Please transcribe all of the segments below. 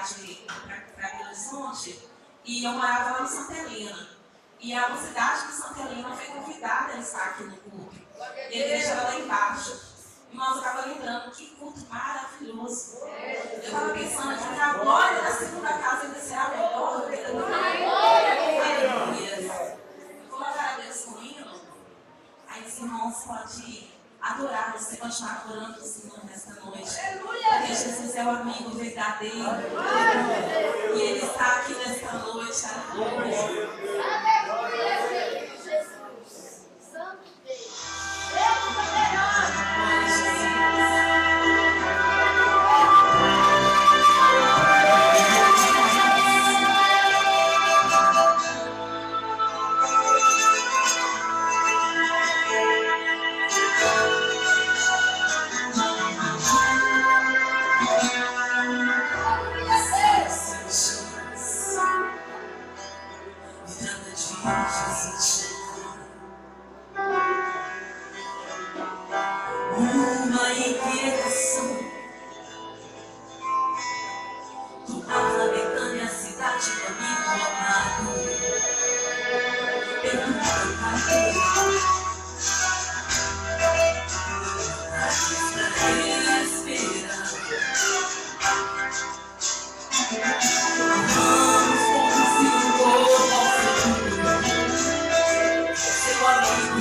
para Belo Horizonte, e eu morava lá em Santa Helena. E a mocidade de Santa Helena foi convidada a estar aqui no culto. E a igreja era lá embaixo. Irmãos, eu estava lembrando, que culto maravilhoso. Eu estava pensando aqui que a glória da segunda casa ainda será melhor do que a da primeira. Aleluia. Colocar a Deus com hino. Aí os irmãos podem adorar, você continuar adorando o Senhor nesta noite. Porque Jesus é o amigo verdadeiro. E Ele está aqui nesta noite. Aleluia. Uma inquietação tomava Betânia, a cidade do amigo amado. Pergunta para esperar. Vamos conduzir o povo ao futuro. Seu amigo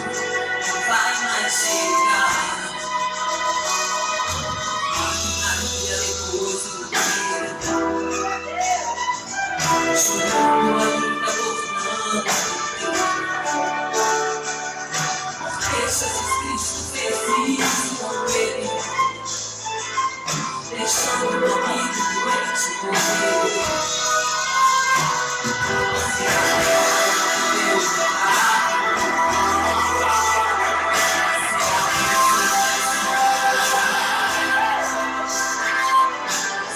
não vai mais chegar. Chorando ainda governando. Porque Jesus Cristo fez isso com ele, deixando o amigo doente morrer.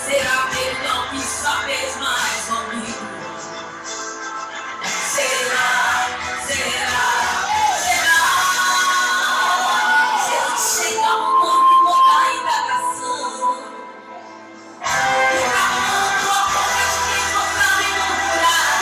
Será melhor que sabes mais, amigo? Será? Jesus chega ao ponto da indagação. Derramando a boca de quem tocar e murmurar.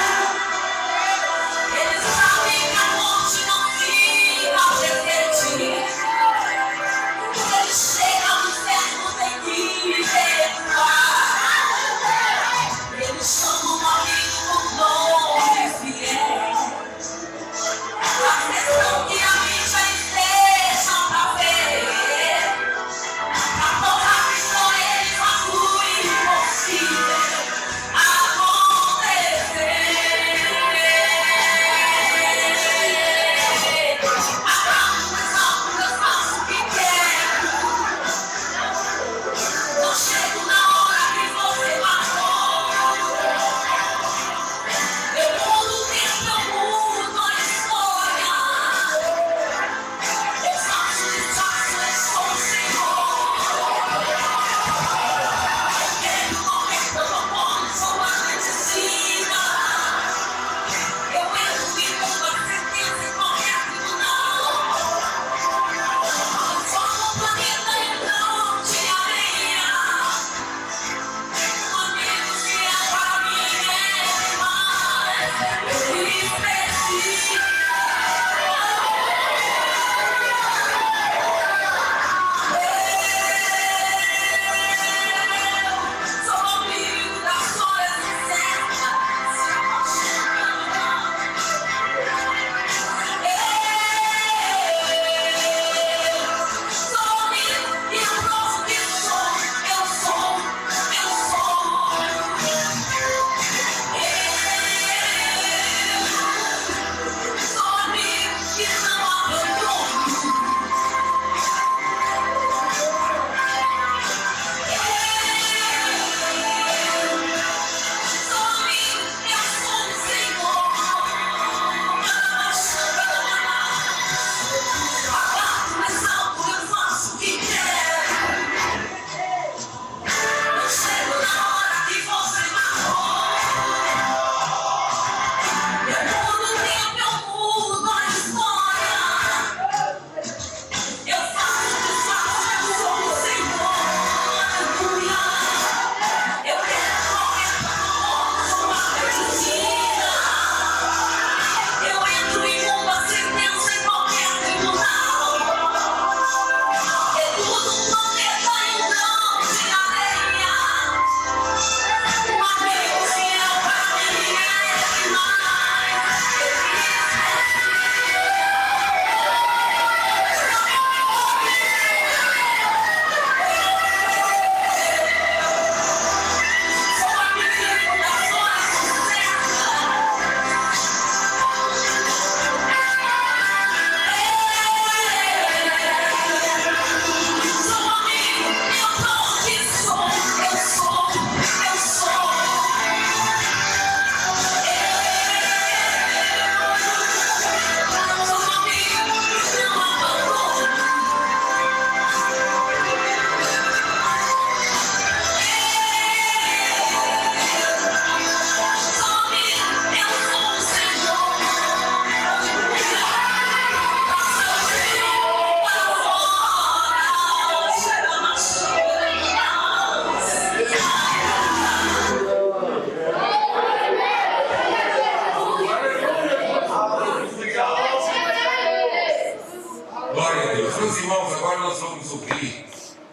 Glória a Deus. Meus irmãos, agora nós vamos ouvir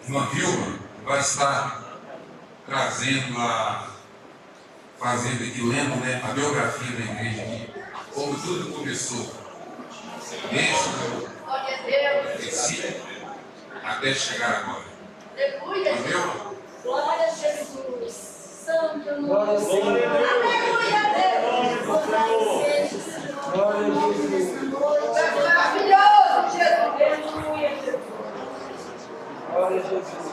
uma Vilma que vai estar trazendo fazendo aqui, lendo, né, a biografia da igreja aqui, como tudo começou. Desde Recife até chegar agora. Entendeu? Glória a Jesus. Santo Glória a nome. Deus. Aleluia, Deus. Louvado seja o Senhor. Maravilhoso, Jesus. Aleluia, Jesus. Glória a Jesus.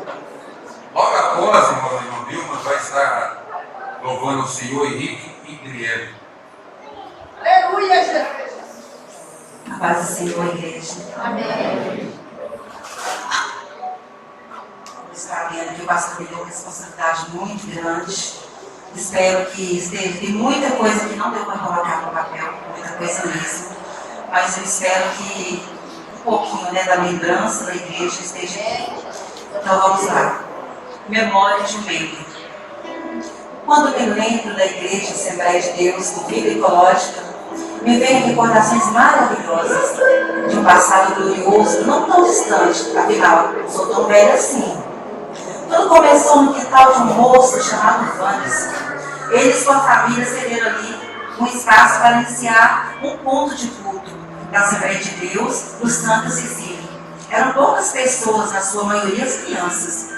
Logo após, irmã Vilma vai estar louvando o Senhor Henrique e Guilherme. Aleluia, Jesus. A paz do Senhor, igreja. Amém. Está vendo que o pastor me deu uma responsabilidade muito grande. Espero que esteja. Tem muita coisa que não deu para colocar no papel, muita coisa mesmo. Mas eu espero que um pouquinho, né, da lembrança da igreja esteja aqui. Então vamos lá. Memória de um membro. Quando me lembro da igreja Assembleia de Deus, do Vida Ecológica, me vêm recordações maravilhosas de um passado glorioso, não tão distante, afinal, sou tão velha assim. Tudo começou no quintal de um moço chamado Vandes. Eles com a família cederam ali um espaço para iniciar um ponto de culto da Assembleia de Deus do Santa Cecília. Eram poucas pessoas, na sua maioria as crianças,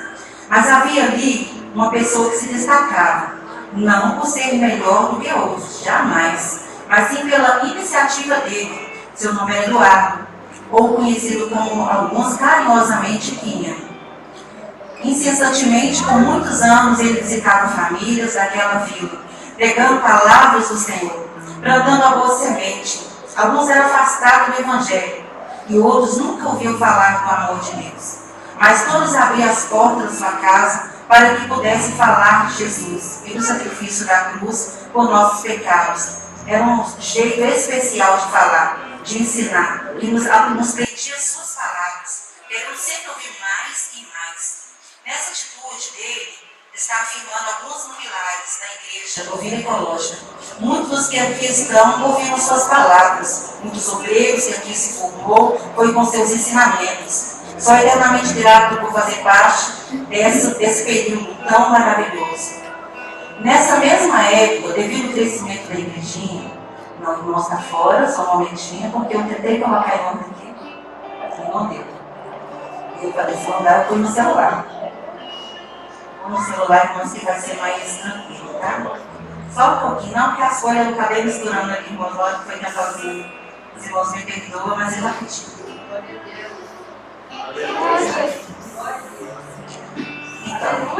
mas havia ali uma pessoa que se destacava, não por ser melhor do que outros, jamais, mas sim pela iniciativa dele. Seu nome era Eduardo, ou conhecido como alguns carinhosamente Quinha. Incessantemente, por muitos anos, ele visitava famílias daquela vila, pregando palavras do Senhor, plantando a boa semente. Alguns eram afastados do Evangelho, e outros nunca ouviam falar do amor de Deus. Mas todos abriam as portas da sua casa para que pudessem falar de Jesus e do sacrifício da cruz por nossos pecados. Era um jeito especial de falar, de ensinar, e nos pedia suas palavras, querendo sempre ouvir mais e mais. Nessa atitude dele, está afirmando alguns milagres da igreja do Vida Ecológica. Muitos dos que aqui estão ouviram suas palavras. Muitos obreiros que aqui se formou foi com seus ensinamentos. Sou eternamente grato por fazer parte desse período tão maravilhoso. Nessa mesma época, devido ao crescimento da igrejinha, não vou mostrar fora, só um momentinho, porque eu tentei colocar em ontem aqui, e não deu. Eu falei, se não dá, eu fui no celular. No celular, irmãos, que vai ser mais tranquilo, tá? Só um pouquinho, não, porque as folhas eu acabei misturando aqui com os olhos, que foi cantalzinho. Os irmãos me perdoam, mas eu rapidinho. Então,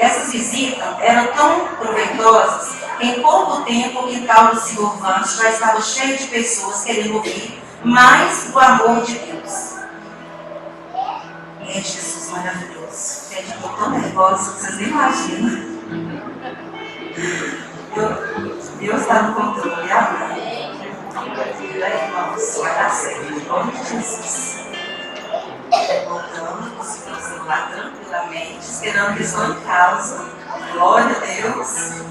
essas visitas eram tão proveitosas que em pouco tempo o quintal do Senhor Vandes já estava cheio de pessoas querendo ouvir mais do amor de Deus. É Jesus maravilhoso. Gente, eu estou tão nervosa que vocês nem imaginam. Deus está no controle, amém? Irmãos, vai dar certo, em nome de Jesus. Voltando, conseguindo o celular tranquilamente, esperando que estou em casa. Glória a Deus.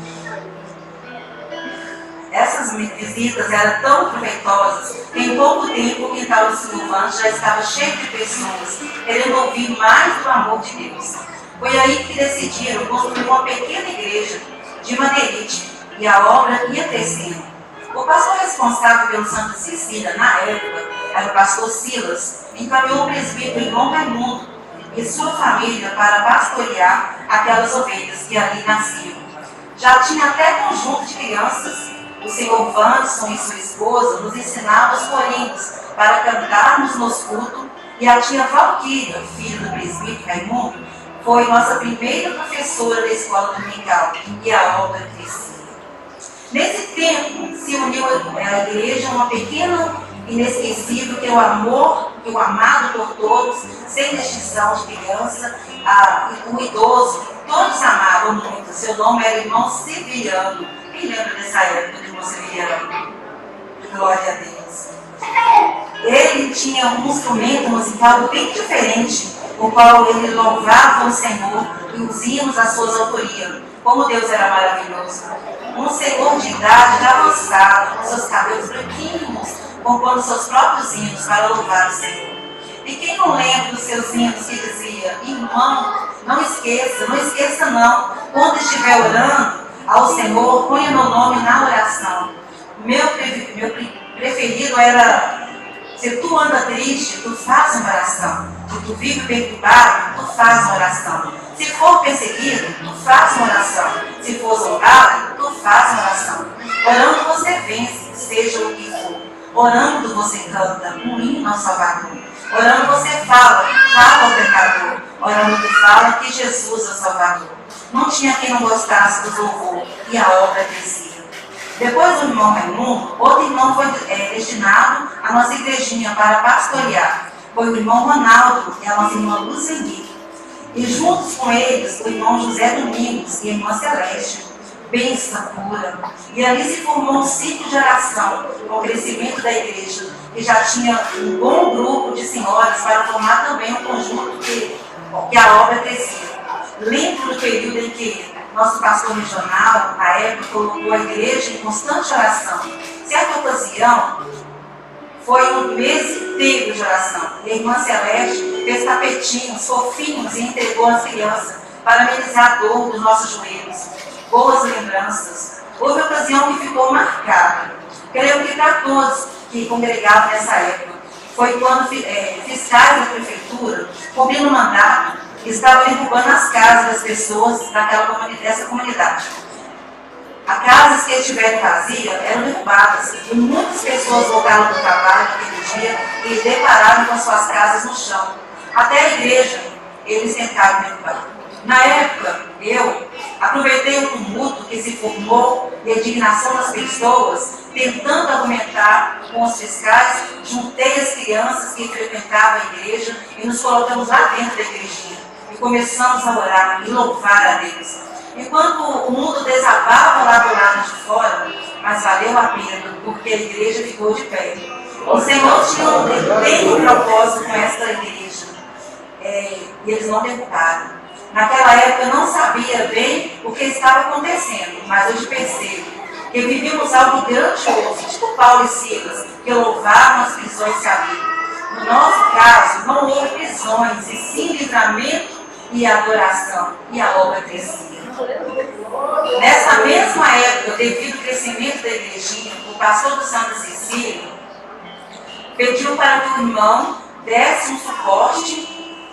Essas visitas eram tão proveitosas que em pouco tempo o quintal do Senhor Vandes já estava cheio de pessoas querendo ouvir mais do amor de Deus. Foi aí que decidiram construir uma pequena igreja de madeirite e a obra ia crescendo. O pastor responsável pelo Santa Cecília, na época, era o pastor Silas, encaminhou o presbítero Irmão Raimundo e sua família para pastorear aquelas ovelhas que ali nasciam. Já tinha até conjunto de crianças. O senhor Vanderson e sua esposa nos ensinavam os corinhos para cantarmos nos cultos E a tia Valquíria, filha do presbítero Raimundo, foi nossa primeira professora da escola dominical e a obra crescia. Nesse tempo, se uniu à igreja uma pequena inesquecível que é o amor, que o amado por todos, sem distinção de criança, o idoso, todos amavam muito. Seu nome era irmão Severiano. Quem lembra dessa época do irmão Severiano? Glória a Deus. Ele tinha um instrumento musical bem diferente, o qual ele louvava o Senhor e os hinos à sua autoria. Como Deus era maravilhoso. Um senhor de idade já avançada, com seus cabelos branquinhos, compondo seus próprios hinos para louvar o Senhor. E quem não lembra dos seus hinos que dizia: irmão, não esqueça não, quando estiver orando ao Senhor, ponha meu nome na oração. Meu preferido era: se tu anda triste, tu faz uma oração. Se tu vive perturbado, tu faz uma oração. Se for perseguido, tu faz uma oração. Se for zombado, tu faz uma oração. Orando você vence, seja o que for. Orando você canta um hino ao Salvador. Orando você fala ao pecador. Orando tu fala que Jesus é o Salvador. Não tinha quem não gostasse do louvor e a obra crescia. Depois do irmão Raimundo, outro irmão foi destinado à nossa igrejinha para pastorear. Foi o irmão Ronaldo e a nossa irmã Luzeni. E juntos com eles, o irmão José Domingos e a irmã Celeste. Bênção pura. E ali se formou um ciclo de oração com o crescimento da igreja, que já tinha um bom grupo de senhoras para formar também um conjunto que a obra crescia. Lembro do período em que nosso pastor regional, na época, colocou a igreja em constante oração. Certa ocasião, foi um mês inteiro de oração. E a irmã Celeste fez tapetinhos fofinhos e entregou às crianças para amenizar a dor dos nossos joelhos. Boas lembranças. Houve ocasião que ficou marcada. Creio que para todos que congregavam nessa época. Foi quando fiscais da prefeitura, cumprindo o mandato, estavam derrubando as casas das pessoas dessa comunidade. As casas que estiverem vazias eram derrubadas e muitas pessoas voltaram do trabalho naquele dia e depararam com suas casas no chão. Até a igreja eles tentaram derrubar. Na época, eu aproveitei o tumulto que se formou e a indignação das pessoas, tentando argumentar com os fiscais, juntei as crianças que frequentavam a igreja e nos colocamos lá dentro da igrejinha. E começamos a orar e louvar a Deus. Enquanto o mundo desabava lá do lado de fora, mas valeu a pena, porque a igreja ficou de pé. O Senhor tem um propósito com esta igreja. E eles não derrubaram. Naquela época eu não sabia bem o que estava acontecendo, mas hoje percebo que vivíamos algo grandioso, tipo Paulo e Silas, que louvavam as prisões que haviam. No nosso caso, não houve prisões, e sim livramento e adoração, e a obra crescia. Nessa mesma época, devido ao crescimento da igrejinha, o pastor do Santa Cecília pediu para que o irmão desse um suporte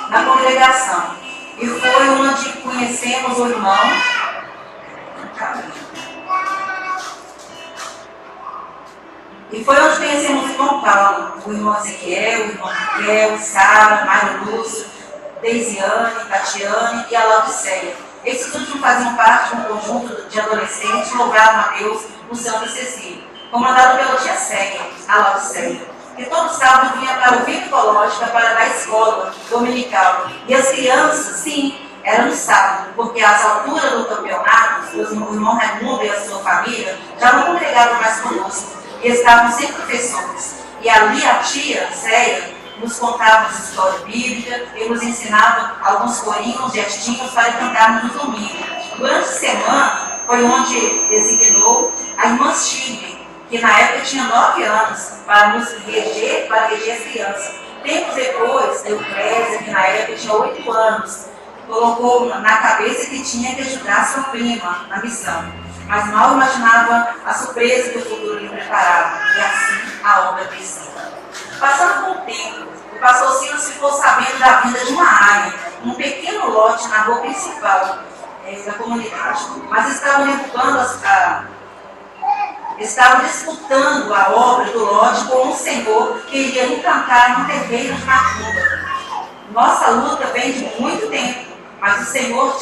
na congregação. E foi onde conhecemos o irmão. E foi onde conhecemos o irmão Paulo, o irmão Ezequiel, o irmão Miquel, Sara, Mário Lúcio, Deisiane, Tatiane e a Laodiceia. Esses últimos faziam parte de um conjunto de adolescentes que louvavam a Deus no Santa Cecília, comandado pela tia Célia, a Laodiceia. E todo sábado vinha para o Vila Ecológica para dar escola dominical. E as crianças, sim, eram no sábado, porque às alturas do campeonato, o irmão Raimundo e a sua família já não congregavam mais conosco, e estavam sem professores. E ali a tia Célia nos contava as histórias bíblicas e nos ensinava alguns corinhos, gestinhos para cantarmos no domingo. Durante a semana foi onde designou a irmã Chive, que na época tinha 9 anos, para nos reger, para reger as crianças. Tempos depois, Euclésia, que na época tinha 8 anos, colocou na cabeça que tinha que ajudar sua prima na missão. Mas mal imaginava a surpresa que o futuro lhe preparava, e assim a obra crescia. Passando com o tempo, o pastor Silas ficou sabendo da vinda de uma área, um pequeno lote na rua principal da comunidade, mas estavam derrubando estavam disputando a obra do lote com um senhor que iria implantar um terreiro de macumba. Nossa luta vem de muito tempo, mas o Senhor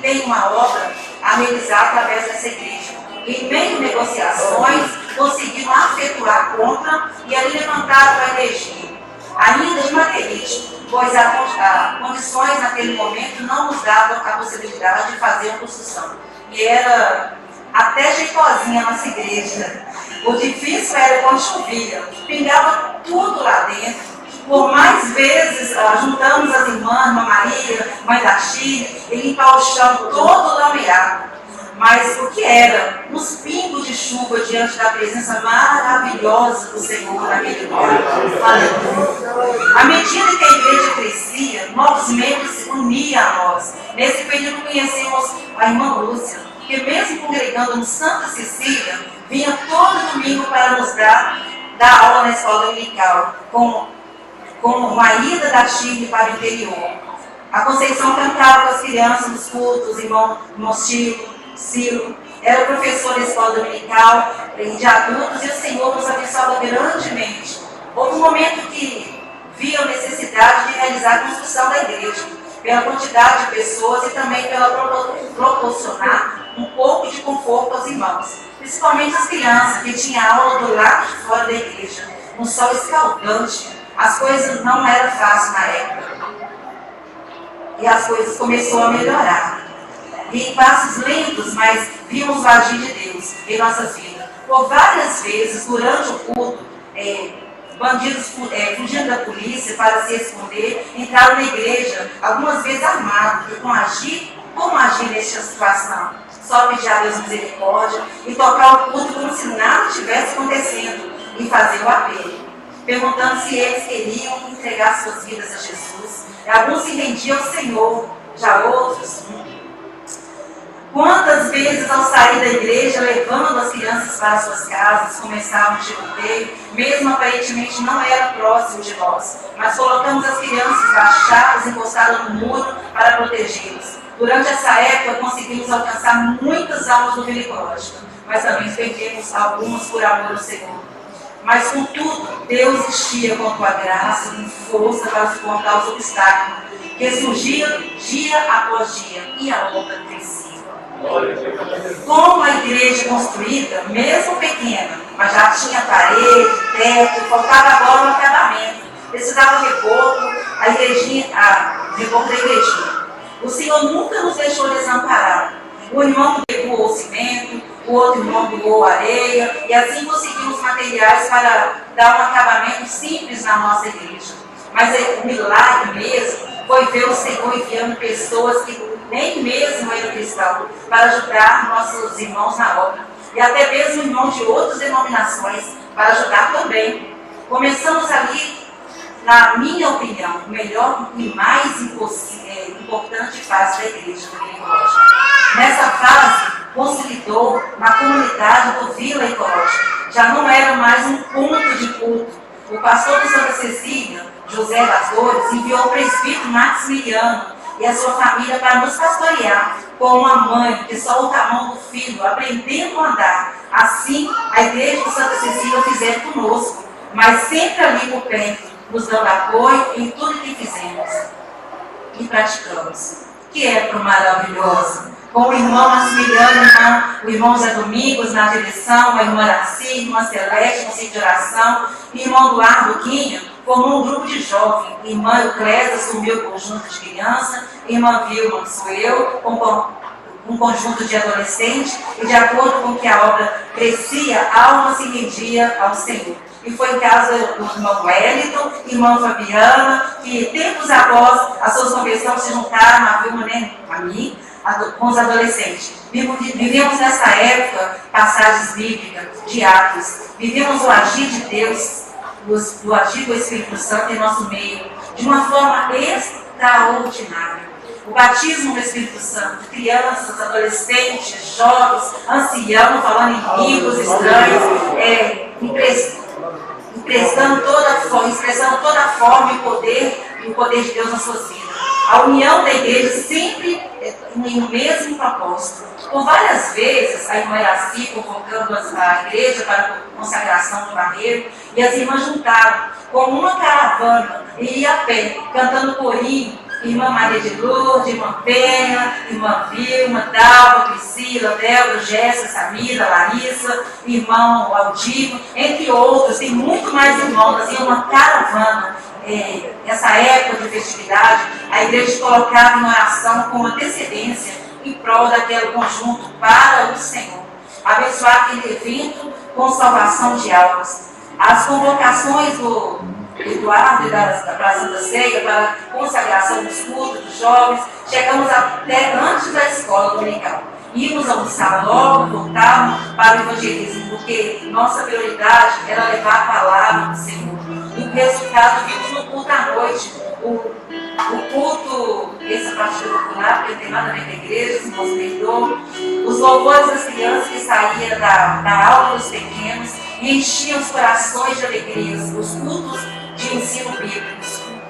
tem uma obra a realizar através dessa igreja. Em meio a negociações, conseguiram afetuar a compra e ali levantaram a energia, ainda de materialismo, pois as condições naquele momento não nos davam a possibilidade de fazer a construção. E era até jeitosinha a nossa igreja. O difícil era quando chovia, pingava tudo lá dentro. Por mais vezes, juntamos as irmãs, Irmã Maria, Mãe da Chile, e limpar o chão todo lameado. Mas o que era? Uns pingos de chuva diante da presença maravilhosa do Senhor naquele lugar. À medida que a igreja crescia, novos membros se uniam a nós. Nesse período conhecemos a irmã Lúcia, que mesmo congregando no Santa Cecília, vinha todo domingo para nos dar aula na escola dominical, com uma ida da Chile para o interior. A Conceição cantava com as crianças nos cultos, irmão Ciro, era professor da escola dominical de adultos, e o Senhor nos abençoava grandemente. Houve um momento que viam necessidade de realizar a construção da igreja, pela quantidade de pessoas e também pela proporcionar um pouco de conforto aos irmãos, principalmente as crianças, que tinham aula do lado de fora da igreja, um sol escaldante. As coisas não eram fáceis na época. E as coisas começaram a melhorar. E em passos lentos, mas vimos o agir de Deus em nossas vidas. Por várias vezes, durante o culto, bandidos fugindo da polícia para se esconder, entraram na igreja, algumas vezes armados. E como agir nesta situação? Só pedir a Deus misericórdia e tocar o culto como se nada estivesse acontecendo e fazer o apelo, perguntando se eles queriam entregar suas vidas a Jesus. Alguns se rendiam ao Senhor, já outros não. Quantas vezes, ao sair da igreja, levando as crianças para suas casas, começavam o tiroteio, mesmo aparentemente não era próximo de nós, mas colocamos as crianças baixadas, encostadas no muro para protegê-las. Durante essa época, conseguimos alcançar muitas almas do misericórdia, mas também perdemos algumas por amor ao Senhor. Mas, contudo, Deus enchia com a tua graça, com força para suportar os obstáculos, que surgiam dia após dia, e a obra crescia. Como a igreja construída, mesmo pequena, mas já tinha parede, teto, faltava agora um acabamento, precisava reboco, reboco da igrejinha. O Senhor nunca nos deixou desamparados. O irmão doou o cimento, o outro irmão doou areia, e assim conseguimos materiais para dar um acabamento simples na nossa igreja. Mas o milagre mesmo foi ver o Senhor enviando pessoas que nem mesmo eram cristãos para ajudar nossos irmãos na obra. E até mesmo irmãos de outras denominações para ajudar também. Começamos ali, na minha opinião, o melhor e mais importante fase da igreja do Vila Ecológica. Nessa fase, consolidou na comunidade do Vila Ecológica. Já não era mais um ponto de culto. O pastor de Santa Cecília, José das Dores, enviou o presbítero Maximiliano e a sua família para nos pastorear, com uma mãe que solta a mão do filho, aprendendo a andar. Assim, a igreja de Santa Cecília fizeram conosco, mas sempre ali por perto, nos dando apoio em tudo que fizemos e praticamos. Que época maravilhosa! Com o irmão Maximiliano, o irmão Zé Domingos na direção, a irmã Araci, a irmã Celeste no centro de oração, e o irmão Eduardo Quinha formou um grupo de jovens. A irmã Euclésia assumiu o conjunto de criança, a irmã Vilma, sou eu, um conjunto de adolescentes, e de acordo com que a obra crescia, a alma se rendia ao Senhor. E foi em casa do irmão Wellington, irmã Fabiana, que tempos após a sua conversão se juntaram a Vilma, a mim, com os adolescentes. Vivemos nessa época passagens bíblicas, de Atos. Vivemos o agir de Deus, o agir do Espírito Santo em nosso meio, de uma forma extraordinária. O batismo do Espírito Santo, crianças, adolescentes, jovens, anciãos, falando em línguas estranhas, expressando toda a forma e o poder de Deus nas suas vidas. A união da igreja sempre em um mesmo propósito. Por várias vezes, a irmã Iraci convocando a igreja para a consagração do barreiro, e as irmãs juntaram como uma caravana e ia a pé, cantando corinho. Irmã Maria de Lourdes, irmã Penha, irmã Vilma, Dalva, Priscila, Débora, Jéssica, Samira, Larissa, irmão Aldivo, entre outros. Tem muito mais irmãos, assim, uma caravana. Essa época de festividade, a igreja colocava em oração com antecedência em prol daquele conjunto para o Senhor. Abençoar aquele evento com salvação de almas. As convocações do Eduardo e da Praça da Ceia para a consagração dos cultos dos jovens, chegamos até antes da escola dominical. Íamos almoçar logo, voltávamos para o evangelismo, porque nossa prioridade era levar a palavra do Senhor. E o resultado vimos no culto à noite. O culto, essa parte popular, porque não tem nada a ver com a igreja, se nos perdoam. Os louvores das crianças que saíam da aula dos pequenos e enchiam os corações de alegria. Os cultos de ensino bíblico.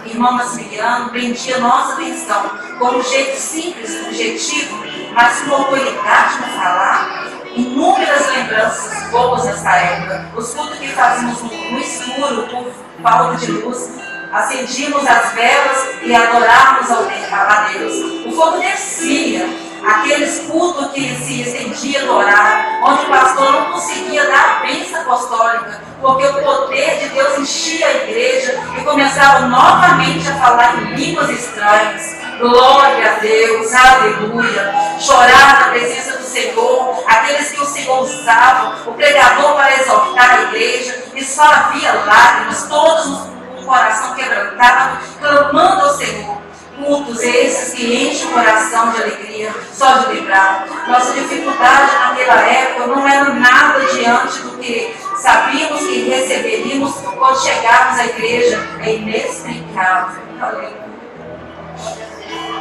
Irmão Maximiliano prendia nossa atenção com um jeito simples, objetivo, mas com autoridade no falar. Inúmeras lembranças boas nessa época. Os cultos que fazíamos no escuro, por falta de luz, acendíamos as velas e adorávamos a Deus. O fogo descia, aqueles cultos que se estendia no horário, onde o pastor não conseguia dar a bênção apostólica, porque o poder de Deus enchia a igreja e começava novamente a falar em línguas estranhas. Glória a Deus, aleluia. Chorar na presença do Senhor, aqueles que o Senhor usava, o pregador para exortar a igreja, e só havia lágrimas, todos com o coração quebrantado, clamando ao Senhor. Cultos esses que enchem o coração de alegria, só de lembrar. Nossa dificuldade naquela época não era nada diante do que sabíamos que receberíamos quando chegarmos à igreja. É inexplicável. Aleluia.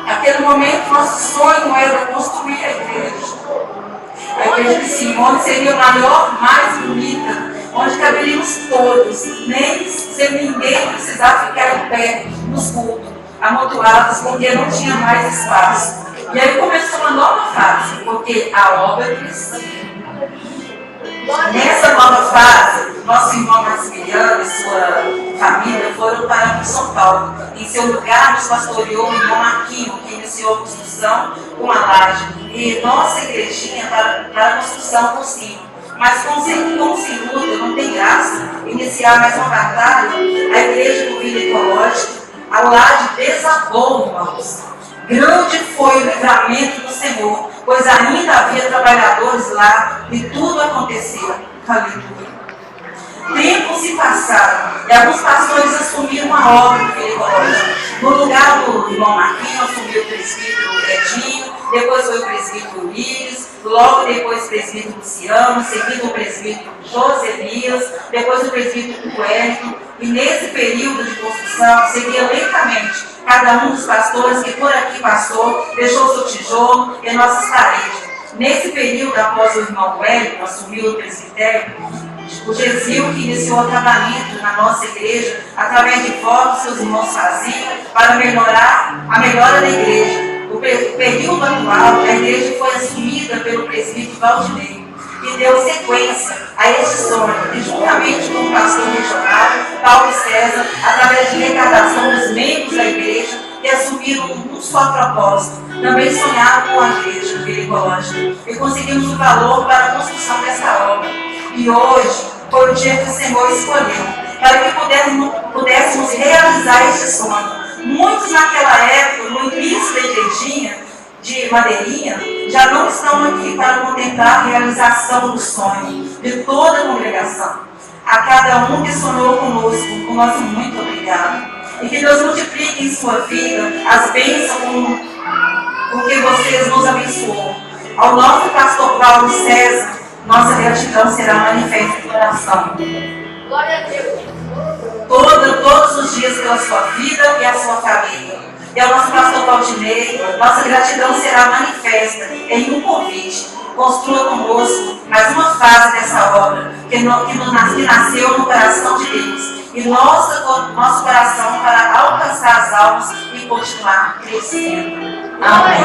Naquele momento, nosso sonho era construir a igreja. A igreja de Simone seria a maior, mais bonita, onde caberíamos todos, nem sem ninguém precisar ficar em pé nos cultos, amontoados, porque não tinha mais espaço. E aí começou uma nova fase, porque a obra crescia. Nessa nova fase, nosso irmão Maximiliano e sua família foram para São Paulo. Em seu lugar, nos pastoreou o irmão Marquinho, que iniciou a construção com a laje. E nossa igrejinha para a construção com sino. Mas como sem luta, não tem graça iniciar mais uma batalha. A igreja do Vila Ecológico, a laje desabou, irmãos. Grande foi o livramento do Senhor, pois ainda havia trabalhadores lá e tudo acontecia. Aleluia. Tempos se passaram e alguns pastores assumiram a obra do Vila Ecológico. No lugar do irmão Marquinhos, assumiu o presbítero Edinho, depois foi o presbítero Íris, logo depois o presbítero Luciano, seguido o presbítero Joselias, depois o presbítero Wellington, e nesse período de construção seguia lentamente cada um dos pastores que por aqui passou, deixou seu tijolo em nossas paredes. Nesse período, após o irmão Wellington assumir o presbitério, o Gesil, que iniciou o acabamento na nossa igreja, através de votos que os irmãos faziam para melhorar a melhora da igreja. O período atual, a igreja foi assumida pelo presbítero Valdinei, que deu sequência a esse sonho, e juntamente com o pastor regional, Paulo César, através de arrecadação dos membros da igreja, que assumiram um só propósito, também sonharam com a igreja Vila Ecológica, e conseguimos o valor para a construção dessa obra. E hoje foi o dia que o Senhor escolheu, para que pudéssemos realizar este sonho. Muitos naquela época, no início da igrejinha de Madeirinha, já não estão aqui para contemplar a realização do sonho de toda a congregação. A cada um que sonhou conosco, o nosso muito obrigado. E que Deus multiplique em sua vida as bênçãos com que vocês nos abençoou. Ao nosso pastor Paulo César, nossa gratidão será manifesta em coração. Glória a Deus. Todos os dias pela sua vida e a sua família. E ao nosso pastor Valdinei, nossa gratidão será manifesta em um convite. Construa conosco mais uma fase dessa obra que nasceu no coração de Deus. e nosso coração para alcançar as almas e continuar crescendo. Amém.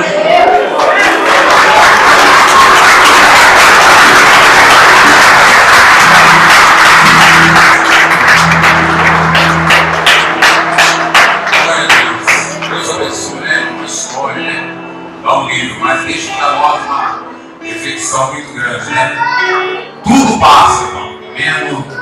Deus abençoe, né? Uma história, né? Dá um livro, mas deixa para nós uma reflexão muito grande, né? Tudo passa, irmão, menos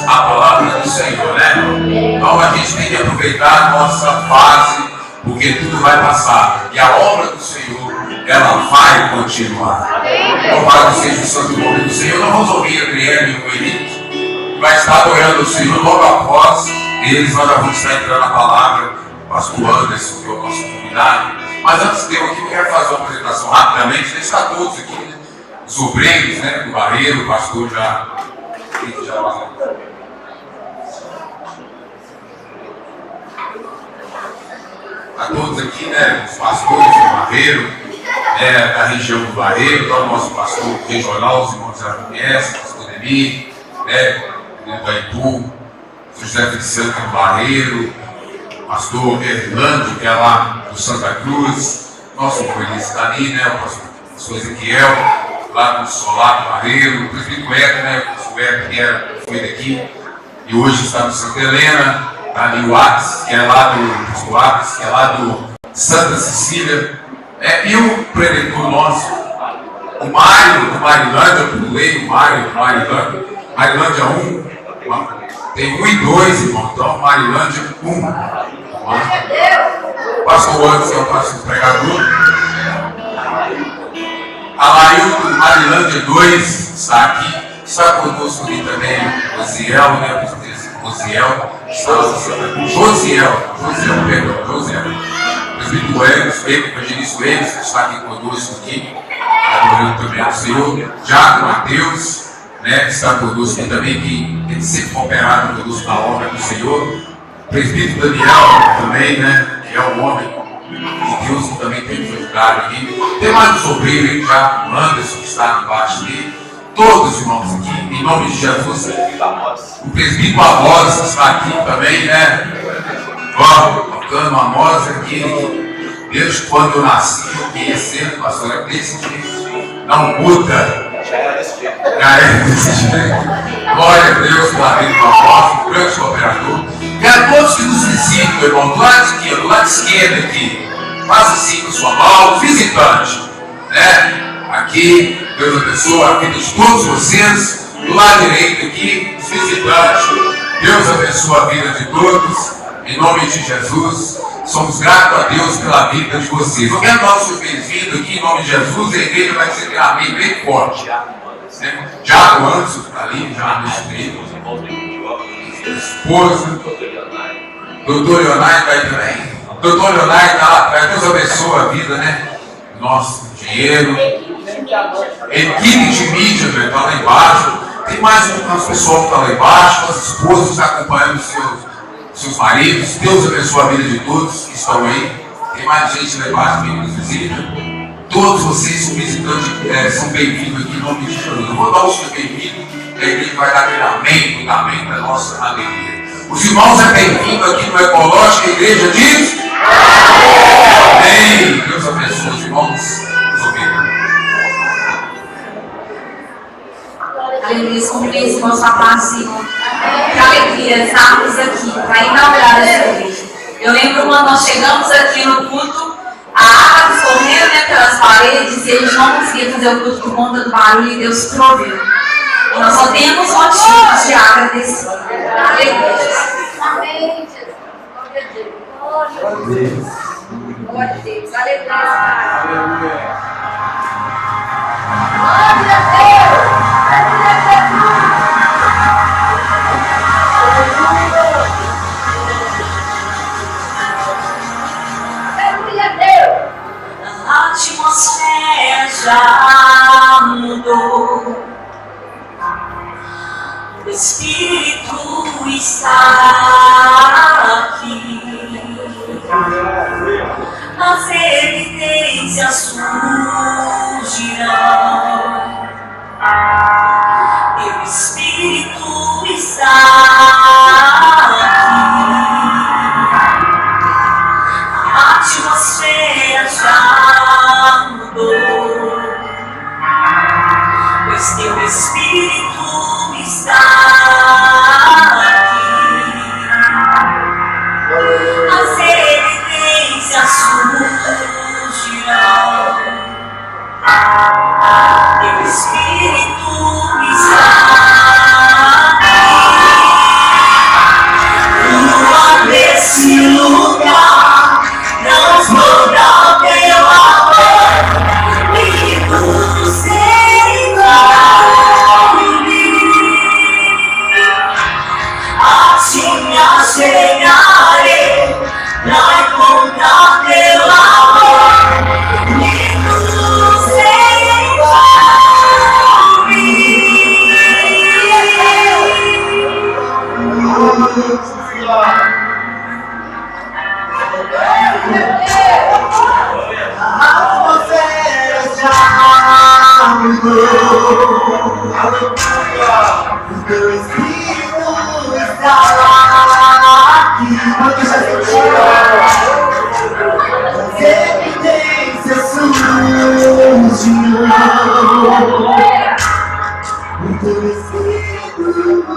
a palavra do Senhor, né? Então a gente tem que aproveitar a nossa fase, porque tudo vai passar. E a obra do Senhor, ela vai continuar. Louvado seja o santo nome do Senhor. Nós vamos ouvir a Adriane e o Henrique, que vai estar adorando o Senhor logo após eles. Nós já vamos estar entrando na palavra. Pastor Anderson, que é o nosso convidado. Mas antes de eu aqui, eu quero fazer uma apresentação rapidamente. Está todos aqui, né? Os obreiros, né? Do Barreiro, o pastor já a todos aqui, né? Os pastores do Barreiro, né? Da região do Barreiro, o nosso pastor regional, os irmãos já conhecem, o pastor Demi, né? Do Aipu, o José Feliciano do Barreiro, o pastor Hernando, que é lá do Santa Cruz, nosso evangelista está ali, né? O pastor Ezequiel, lá do Solar do Barreiro, o presbítero Eco, né? O pastor Eco, que foi daqui e hoje está no Santa Helena, está ali o Atos, que é lá do Santa Cecília, e o preletor nosso, o Mário, do Marilândia, eu pulei o Mário, do Marilândia 1, tem 1 e 2, irmão, então Marilândia 1. O pastor Anderson é o pastor pregador. A Lailton, Marilândia 2, está aqui. Está conosco ali também o Osiel, né? O Osiel. Josiel. O presbítero Emerson, o evangelista Emerson, está aqui conosco aqui, adorando também ao Senhor. Diácono Mateus, né? Está conosco aqui também, que tem sempre cooperado conosco na obra do Senhor. O presbítero Daniel também, né? Que é um homem de Deus que também tem nos ajudado aqui. Tem mais um sobrinho aí, já o Anderson, que está embaixo ali. Todos os irmãos aqui, em nome de Jesus. O presbítero Amós está aqui também, né? Tocando Amós aqui. Desde quando eu nasci, eu conhecendo, pastor, é desse jeito. Não muda. Já é desse jeito. Glória a Deus pela vida do apóstolo, grande cooperador. E a todos que nos visitam, irmão, do lado esquerdo aqui, faça assim com sua mão, visitante, né? Aqui, Deus abençoe a vida de todos vocês. Do lado direito aqui, os visitantes, Deus abençoe a vida de todos, em nome de Jesus. Somos gratos a Deus pela vida de vocês. Eu quero dar o seu bem-vindo aqui, em nome de Jesus. A igreja vai dizer amém bem forte. Diácono Anderson está ali, já nesse meio. Esposa. Doutor Leonardo está aí também. Doutor Leonardo está lá atrás. Deus abençoe a vida, né? Nosso dinheiro. Equipe de mídia, né? Está lá embaixo. Tem mais umas pessoas que estão lá embaixo. As esposas acompanhando seus maridos. Deus abençoe a vida de todos que estão aí. Tem mais gente lá embaixo que nos visita. Todos vocês são visitantes, são bem-vindos aqui em nome de Jesus. Eu vou dar o seu bem-vindo, e a igreja vai dar aquele amém da nossa alegria. Os irmãos é bem-vindo aqui no Ecológico, a igreja diz amém. Deus abençoe os irmãos. Aleluia, cumprir os irmãos com a paz do Senhor. Que alegria estarmos aqui para inaugurar essa igreja. Eu lembro quando nós chegamos aqui no culto, a água escorrendo, né, pelas paredes e a gente não conseguia fazer o culto por conta do barulho e Deus proveu. E nós só temos motivos de agradecer. Aleluia. Amém, Jesus. Glória a Deus. Glória a Deus. Aleluia. Glória a Deus. A atmosfera já mudou. O Espírito está aqui. As evidências surgirão. O Espírito está Teu Espírito está aqui. Porque já sentiu as evidências surgiram. O teu Espírito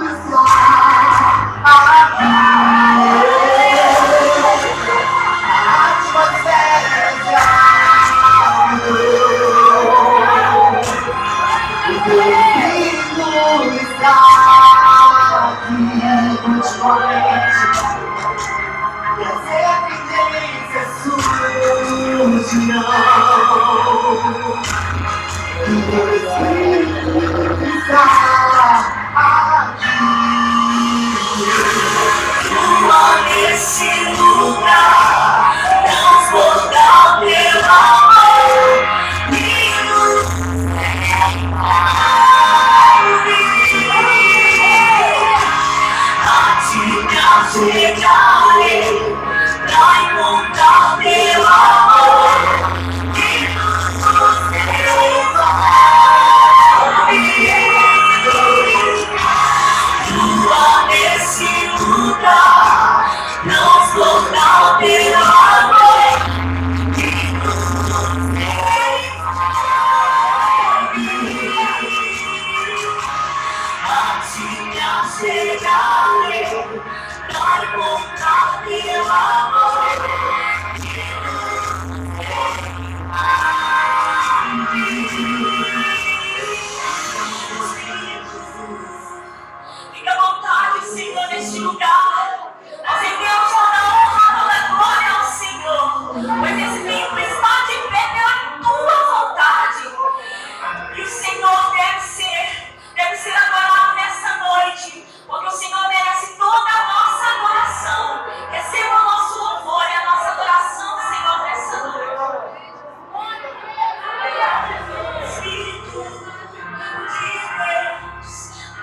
está aqui. A atmosfera já mudou. O teu Espírito está aqui continuamente. E as evidências surgirão. O teu Espírito está aqui. Tua nesse lugar, transbordar teu amor. A ti me achegarei, pra encontrar teu amor. Tua nesse lugar, transbordar teu amor. A ti me achegarei, pra encontrar teu amor. Fica à vontade, Senhor, neste lugar. Nós enviamos toda a honra, toda a glória ao Senhor. Pois esse templo está de pé pela tua vontade. E o Senhor deve ser adorado nessa noite. Porque o Senhor merece toda a nossa adoração. Receba o nosso louvor e a nossa adoração, Senhor, nessa noite. Espírito de Deus,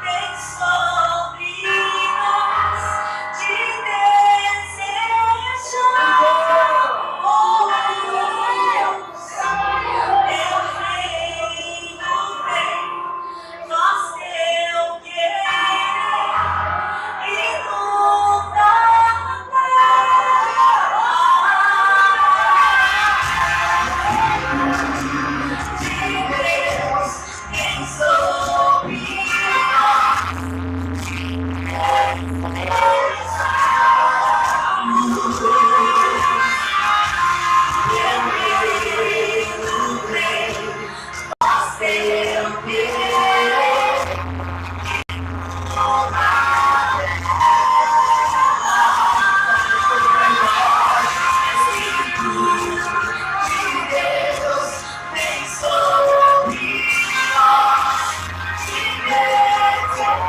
vem sobre nós, te desejamos. Oh Deus, teu reino vem, faz teu querer, inunda a de Deus, vem sobre nós. Teu reino vem, faz teu querer, inunda Espírito de Deus, vem sobre nós, te desejamos.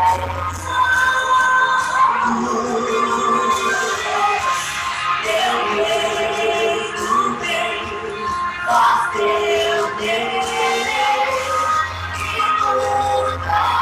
Teu reino vem, faz teu querer, inunda a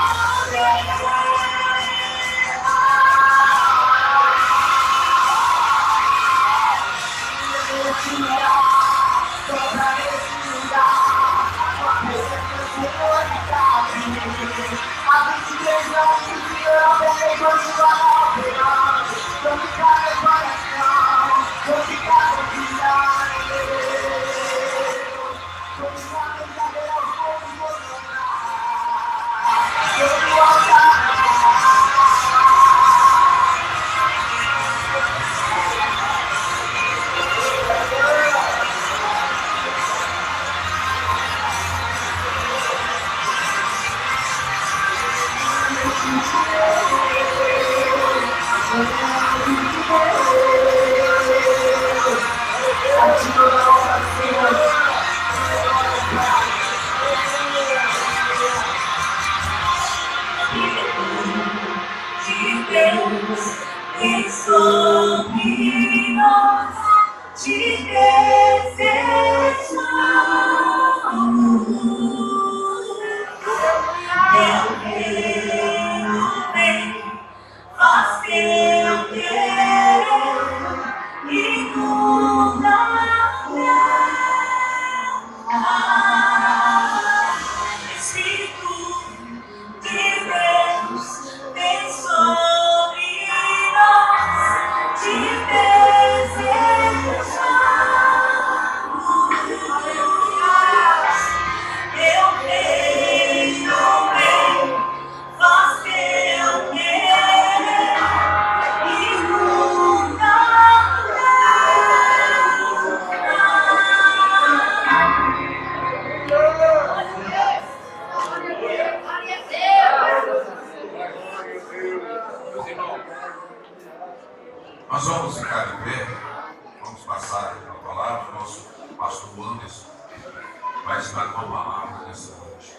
vai te dar uma palavra nessa noite.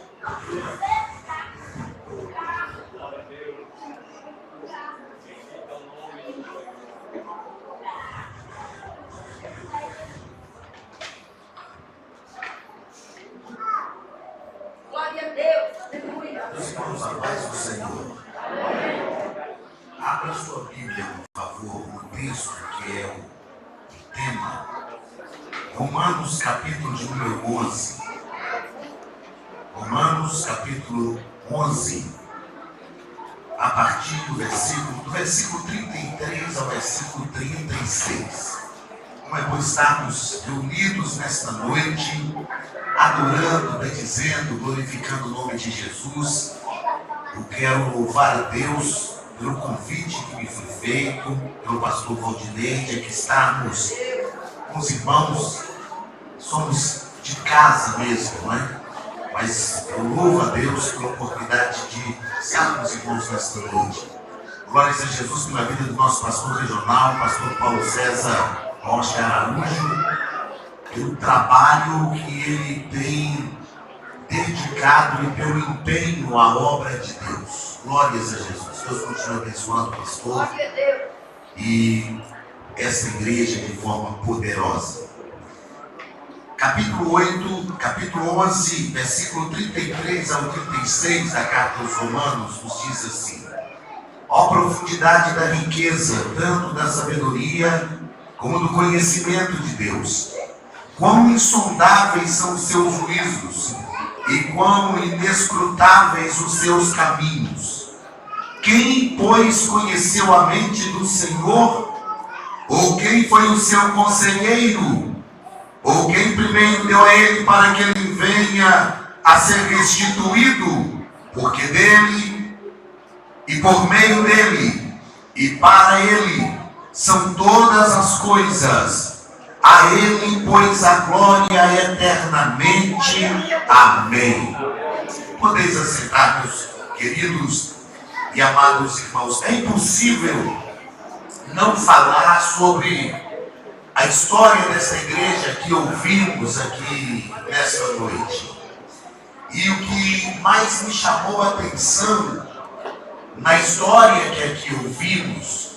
Glória a Deus. Aleluia. Meus irmãos, a paz do Senhor. Abra sua Bíblia, por favor, no texto que é o tema. Romanos, capítulo de número 11. Romanos, capítulo 11. A partir do versículo 33 ao versículo 36. Como é bom estarmos reunidos nesta noite, adorando, bendizendo, glorificando o nome de Jesus. Eu quero louvar a Deus pelo convite que me foi feito, pelo pastor Valdinei, de aqui estarmos com os irmãos. Somos de casa mesmo, não é? Mas eu louvo a Deus pela oportunidade de estar com os irmãos nesta noite. Glórias a Jesus pela vida do nosso pastor regional, pastor Paulo César Rocha Araújo, pelo trabalho que ele tem dedicado e pelo empenho à obra de Deus. Glórias a Jesus. Deus continue abençoando o pastor Glória a Deus. e esta igreja de forma poderosa. Capítulo 11, versículo 33 ao 36 da carta aos Romanos, nos diz assim: ó profundidade da riqueza, tanto da sabedoria como do conhecimento de Deus. Quão insondáveis são os seus juízos e quão inescrutáveis os seus caminhos. Quem, pois, conheceu a mente do Senhor? Ou quem foi o seu conselheiro? Ou quem primeiro deu a ele para que ele venha a ser restituído? Porque dele, e por meio dele, e para ele, são todas as coisas. A ele, pois, a glória eternamente. Amém. Podeis assentar, meus queridos e amados irmãos. É impossível não falar sobre a história dessa igreja que ouvimos aqui nesta noite. E o que mais me chamou a atenção na história que aqui ouvimos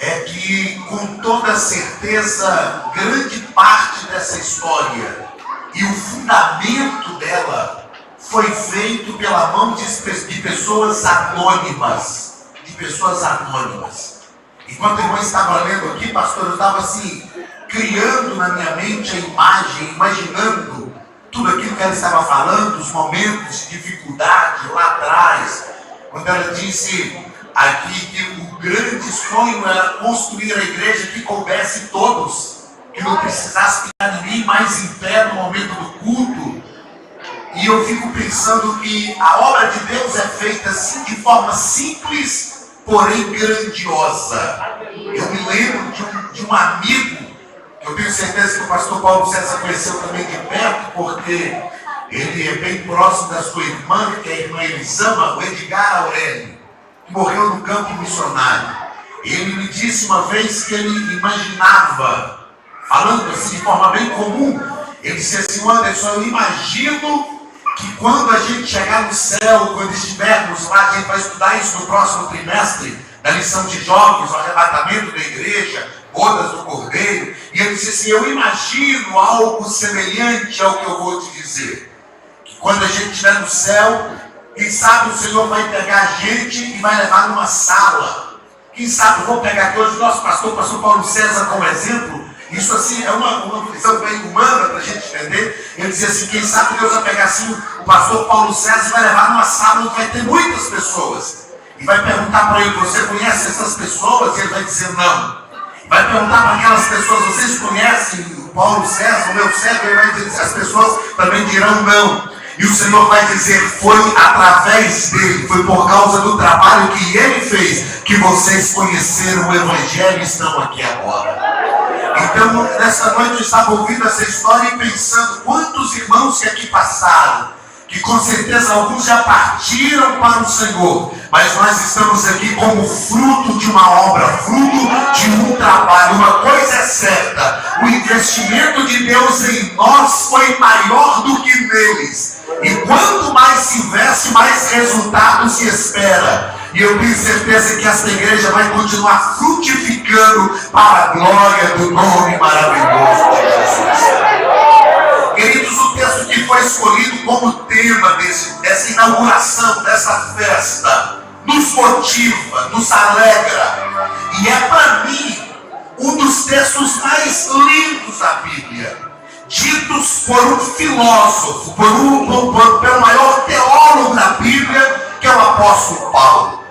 é que, com toda certeza, grande parte dessa história e o fundamento dela foi feito pela mão de pessoas anônimas. Enquanto a irmã estava lendo aqui, pastor, eu estava assim, criando na minha mente a imagem, imaginando tudo aquilo que ela estava falando, os momentos de dificuldade lá atrás, quando ela disse aqui que o grande sonho era construir a igreja que coubesse todos, que não precisasse ficar ninguém mais em pé no momento do culto. E eu fico pensando que a obra de Deus é feita assim, de forma simples, porém grandiosa. Eu me lembro de um amigo, que eu tenho certeza que o pastor Paulo César conheceu também de perto, porque ele é bem próximo da sua irmã, que é a irmã Elisama, o Edgar Aurélio, que morreu no campo missionário. Ele me disse uma vez que ele imaginava, falando assim de forma bem comum, ele disse assim: Anderson, eu imagino que quando a gente chegar no céu, quando estivermos lá, a gente vai estudar isso no próximo trimestre, da lição de jovens, o arrebatamento da igreja, bodas do Cordeiro. E ele disse assim: eu imagino algo semelhante ao que eu vou te dizer. Que quando a gente estiver no céu, quem sabe o Senhor vai pegar a gente e vai levar numa sala. Quem sabe, eu vou pegar aqui hoje o nosso pastor Paulo César como exemplo. Isso assim é uma visão bem humana para a gente entender. Ele dizia assim: quem sabe Deus vai pegar assim o pastor Paulo César e vai levar numa sala onde vai ter muitas pessoas. E vai perguntar para ele: você conhece essas pessoas? E ele vai dizer não. Vai perguntar para aquelas pessoas: vocês conhecem o Paulo César, o meu servo? Ele vai dizer, as pessoas também dirão não. E o Senhor vai dizer: foi através dele, foi por causa do trabalho que ele fez, que vocês conheceram o Evangelho e estão aqui agora. Então, nessa noite eu estava ouvindo essa história e pensando quantos irmãos que aqui passaram, que com certeza alguns já partiram para o Senhor, mas nós estamos aqui como fruto de uma obra, fruto de um trabalho. Uma coisa é certa: o investimento de Deus em nós foi maior do que neles. E quanto mais se investe, mais resultado se espera. E eu tenho certeza que essa igreja vai continuar frutificando para a glória do nome maravilhoso de Jesus. Queridos, o texto que foi escolhido como tema dessa inauguração, dessa festa, nos motiva, nos alegra. E é para mim um dos textos mais lindos da Bíblia, ditos por um filósofo, pelo maior teólogo da Bíblia, que é o apóstolo Paulo.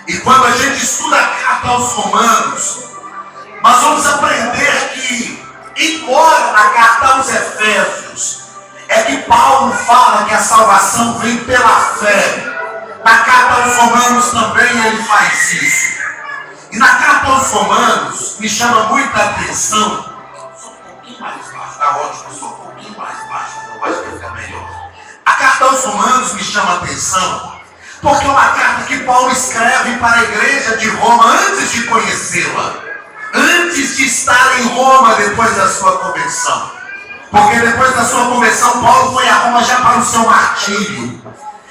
E quando a gente estuda a carta aos Romanos, nós vamos aprender que, embora na carta aos Efésios, é que Paulo fala que a salvação vem pela fé, na carta aos Romanos também ele faz isso. E na carta aos Romanos me chama muita atenção. Sou um pouquinho mais baixo, tá ótimo, sou um pouquinho mais baixo, então acho que fica melhor. A carta aos Romanos me chama a atenção porque é uma carta que Paulo escreve para a igreja de Roma antes de conhecê-la, antes de estar em Roma depois da sua conversão. Porque depois da sua conversão, Paulo foi a Roma já para o seu martírio.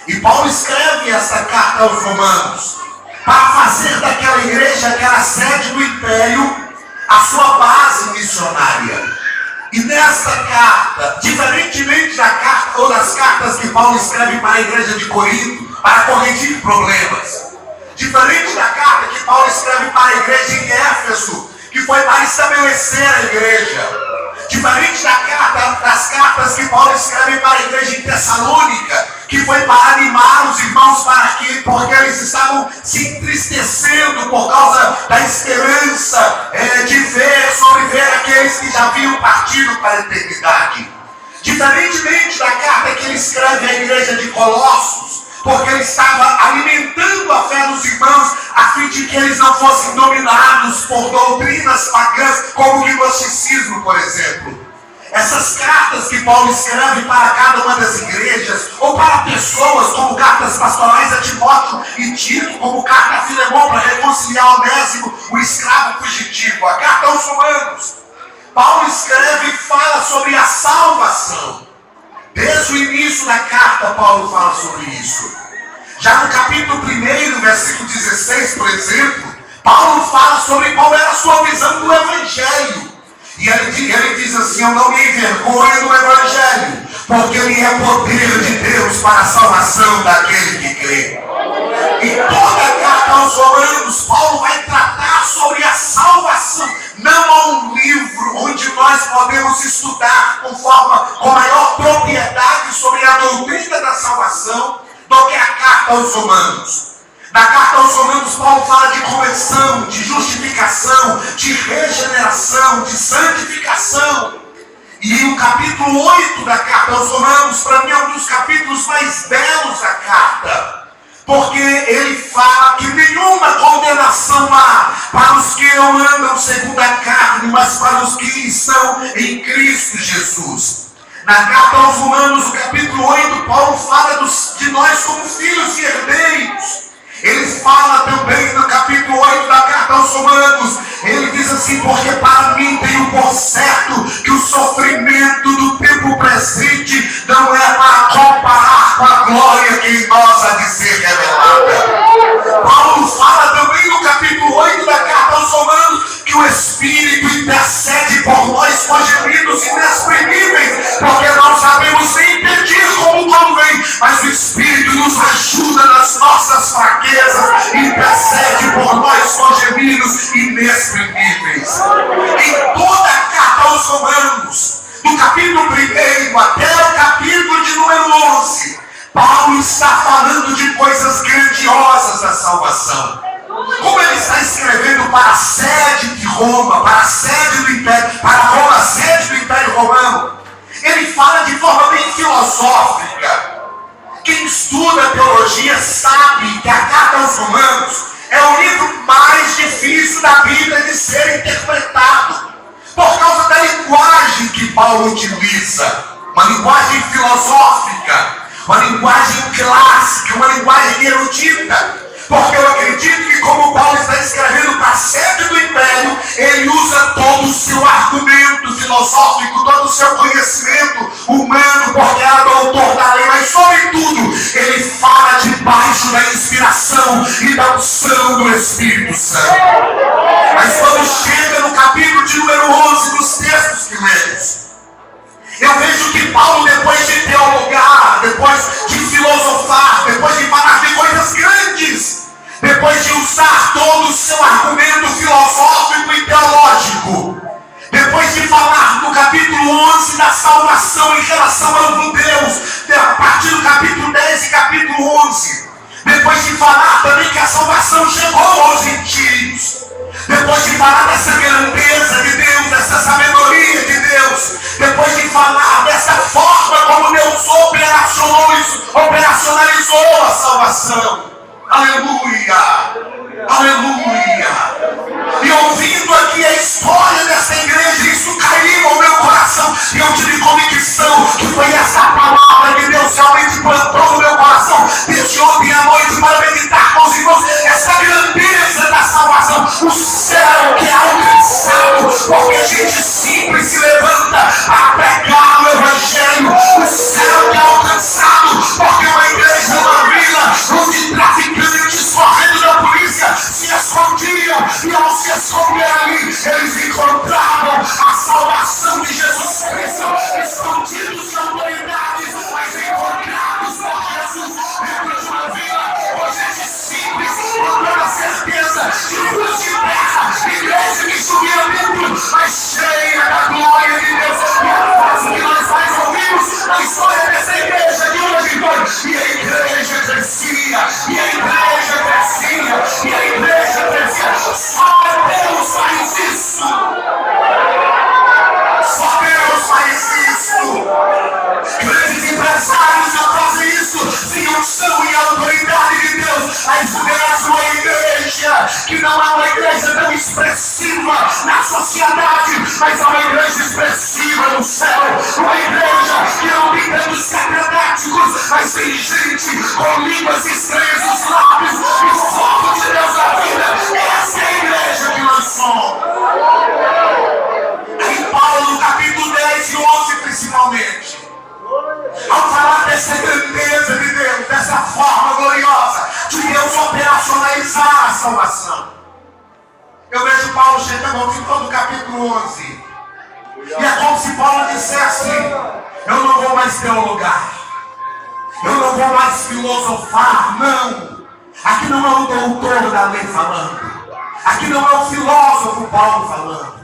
E Paulo escreve essa carta aos Romanos para fazer daquela igreja, que era a sede do império, a sua base missionária. E nessa carta, diferentemente da carta ou das cartas que Paulo escreve para a igreja de Corinto, para corrigir problemas, diferente da carta que Paulo escreve para a igreja em Éfeso, que foi para estabelecer a igreja, diferente das cartas que Paulo escreve para a igreja em Tessalônica, que foi para animar os irmãos porque eles estavam se entristecendo por causa da esperança de sobrever aqueles que já haviam partido para a eternidade. Diferentemente da carta que ele escreve à igreja de Colossos, porque ele estava alimentando a fé dos irmãos, a fim de que eles não fossem dominados por doutrinas pagãs, como o gnosticismo, por exemplo. Essas cartas que Paulo escreve para cada uma das igrejas, ou para pessoas, como cartas pastorais a Timóteo e Tito, como carta a Filemão para reconciliar Onésimo, o escravo fugitivo, a carta aos Romanos. Paulo escreve e fala sobre a salvação. Desde o início da carta, Paulo fala sobre isso. Já no capítulo 1, versículo 16, por exemplo, Paulo fala sobre qual era a sua visão do Evangelho. E ele diz assim: eu não me envergonho do Evangelho, porque ele é poder de Deus para a salvação daquele que crê. E toda a carta aos Romanos, Paulo vai tratar sobre a salvação. Não há um livro onde nós podemos estudar com maior propriedade sobre a doutrina da salvação do que a carta aos Romanos. Na carta aos Romanos, Paulo fala de conversão, de justificação, de regeneração, de santificação. E o capítulo 8 da carta aos Romanos, para mim, é um dos capítulos mais belos da carta. Porque ele fala que nenhuma condenação há para os que não andam segundo a carne, mas para os que estão em Cristo Jesus. Na carta aos Romanos, o capítulo 8, Paulo fala de nós como filhos e herdeiros. Ele fala também no capítulo 8 da carta aos Romanos, ele diz assim: porque para mim tenho por certo que o sofrimento do tempo presente não é para comparar com a glória que em nós há de ser revelada. Paulo fala também no capítulo 8 da carta aos Romanos que o Espírito intercede por nós com gemidos inexprimíveis, porque não sabemos nem pedir como convém, mas o Espírito nos ajuda nas nossas fraquezas, intercede por nós com gemidos inexprimíveis. Em toda a carta aos Romanos, do capítulo 1 até o capítulo de número 11, Paulo está falando de coisas grandiosas da salvação. Como ele está escrevendo para a sede de Roma, para a sede do Império, para Roma, a sede do Império Romano, ele fala de forma bem filosófica. Quem estuda teologia sabe que a carta aos Romanos é o livro mais difícil da Bíblia de ser interpretado, por causa da linguagem que Paulo utiliza, uma linguagem filosófica, uma linguagem clássica, uma linguagem erudita. Porque eu acredito que, como Paulo está escrevendo para a sede do império, ele usa todo o seu argumento filosófico, todo o seu conhecimento humano, porque é o autor da lei, mas sobretudo ele fala debaixo da inspiração e da unção do Espírito Santo. Mas quando chega no capítulo de número 11 dos textos que lemos, eu vejo que Paulo, depois de teologar, depois de filosofar, depois de falar de coisas grandes, depois de usar todo o seu argumento filosófico e teológico, depois de falar no capítulo 11 da salvação em relação aos judeus, a partir do capítulo 10 e capítulo 11, depois de falar também que a salvação chegou aos gentios, depois de falar dessa grandeza de Deus, dessa sabedoria de Deus, depois de falar dessa forma como Deus operacionalizou a salvação. Aleluia! Aleluia! E ouvindo aqui a história dessa igreja, isso caiu ao meu coração. E eu tive convicção que foi essa palavra que Deus realmente plantou no meu coração desde ontem à noite para meditar com os irmãos. Essa grandeza da salvação, o céu que é alcançado, porque gente simples se levanta para pregar o evangelho. O céu que é alcançado, porque uma igreja, uma vila, onde traficantes correndo da polícia se escondiam, e ao se esconder ali, eles encontravam a salvação de Jesus Cristo, escondidos de autoridades, mas encontrados por Jesus dentro de uma vila, com gente simples, com toda certeza, de luz de terra, igreja que subia dentro, mas cheia da glória de Deus. E a frase que nós mais ouvimos na história dessa igreja de hoje foi: e a igreja crescia, e a igreja crescia, e a igreja crescia. Só Deus faz isso. Só Deus faz isso. Grandes empresários já fazem isso sem unção e autoridade de Deus. Mas verás uma igreja que não é uma igreja tão expressiva na sociedade, mas é uma igreja expressiva no céu. Uma igreja que não tem tantos catedráticos, mas tem gente com línguas estranhas nos lábios e fogo de Deus na vida. Essa é a igreja que nós somos. Em Paulo, no capítulo 10 e 11 principalmente, ao falar dessa grandeza de Deus, dessa forma gloriosa de Deus operacionalizar a salvação, eu vejo Paulo chegando ao fim do capítulo 11. E é como se Paulo dissesse: eu não vou mais teologar, eu não vou mais filosofar, não. Aqui não é o doutor da lei falando, aqui não é o filósofo Paulo falando,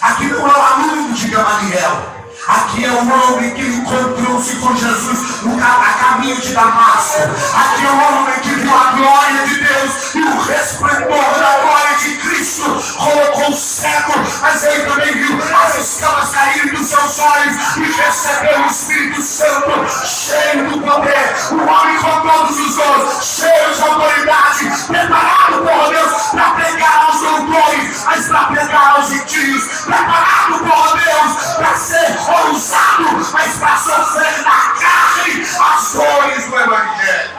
aqui não é o aluno de Gamaliel. Aqui é o homem que encontrou-se com Jesus a caminho de Damasco. Aqui é o homem que viu a glória de Deus e o resplendor da glória de Cristo. Colocou o cego, mas ele também viu as escamas caírem dos seus olhos e recebeu o Espírito Santo cheio do poder. O homem com todos os dons, cheio de autoridade, preparado por Deus para pregar aos doutores, mas para pregar aos gentios, preparado por Deus para ser ousado, mas para sofrer na carne as dores do Evangelho.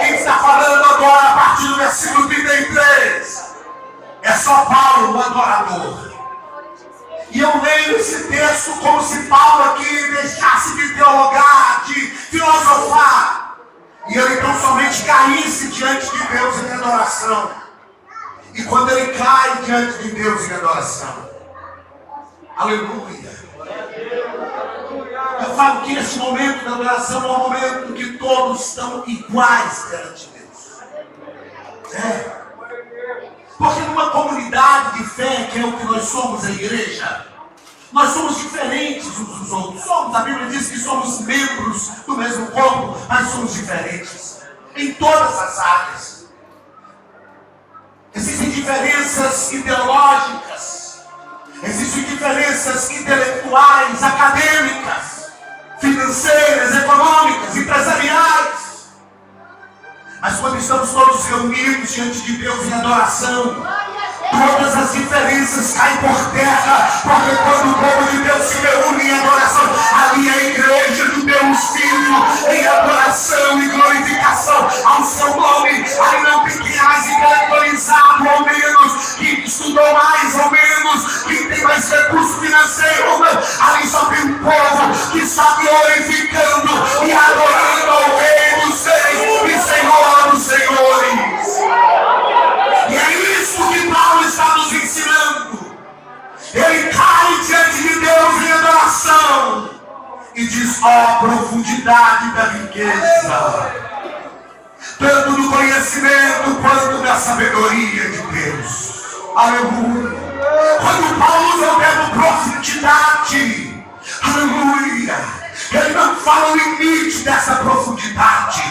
Quem está falando agora a partir do versículo 33 é só Paulo, o adorador. E eu leio esse texto como se Paulo aqui deixasse de teologar, de filosofar, e ele tão somente caísse diante de Deus em adoração. E quando ele cai diante de Deus em adoração, aleluia, eu falo que esse momento da adoração é um momento que todos estão iguais perante Deus. Porque numa comunidade de fé, que é o que nós somos, a igreja, nós somos diferentes uns dos outros. A Bíblia diz que somos membros do mesmo corpo, mas somos diferentes em todas as áreas. Existem diferenças ideológicas, existem diferenças intelectuais, acadêmicas, financeiras, econômicas, empresariais. Mas quando estamos todos reunidos diante de Deus em adoração, todas as diferenças caem por terra, porque quando o povo de Deus se reúne em adoração, ali é a igreja do Deus Filho, e diz: ó profundidade da riqueza, tanto do conhecimento quanto da sabedoria de Deus. Aleluia. Quando Paulo usa o termo profundidade, aleluia, ele não fala o limite dessa profundidade.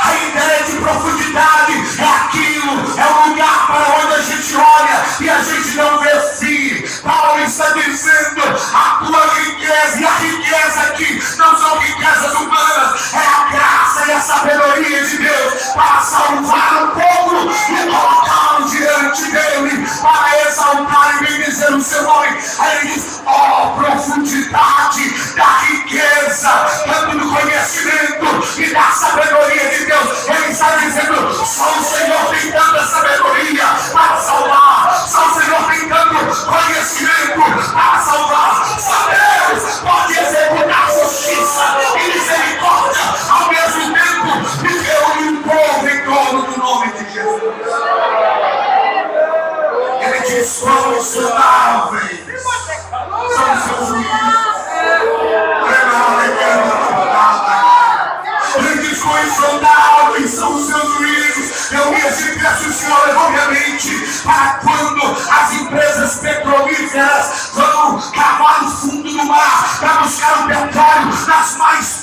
A ideia de profundidade é aquilo, é o lugar para onde a gente olha e a gente não vê fim. Paulo está dizendo: a tua riqueza, e a riqueza aqui não são riquezas humanas, é a graça e a sabedoria de Deus para salvar o povo e colocá-lo diante dele, para exaltar e bendizer o seu nome. Aí ele diz: ó profundidade da riqueza, tanto do conhecimento e da sabedoria de Deus. Ele está dizendo: só o Senhor tem tanta sabedoria para salvar, só o Senhor tem tanto conhecimento para salvar, só Deus pode executar justiça e misericórdia ao mesmo tempo e reunir um povo em torno do nome de Jesus. Ele diz: são insondáveis, são seus juízos. Ele diz: são insondáveis, são os seus juízos. Eu me peço, Senhor, obviamente, para quando as empresas petrolíferas vão cavar no fundo do mar para buscar o petróleo nas maiores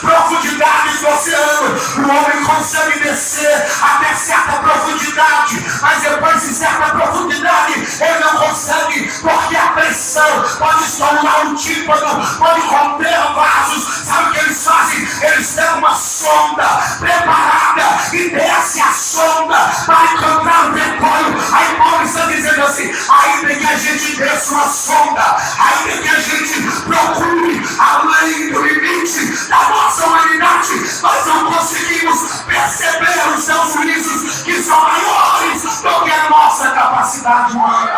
profundidades do oceano, o homem consegue descer até certa profundidade, mas depois de certa profundidade ele não consegue, porque a pressão pode estourar o tímpano, pode romper vasos. Sabe o que eles fazem? Eles têm uma sonda preparada e desce a sonda para encontrar o petróleo. Aí Paulo está dizendo assim: ainda que a gente desça uma sonda, ainda que a gente procure além do limite da nossa humanidade, nós não conseguimos perceber os seus juízos, que são maiores do que a nossa capacidade humana.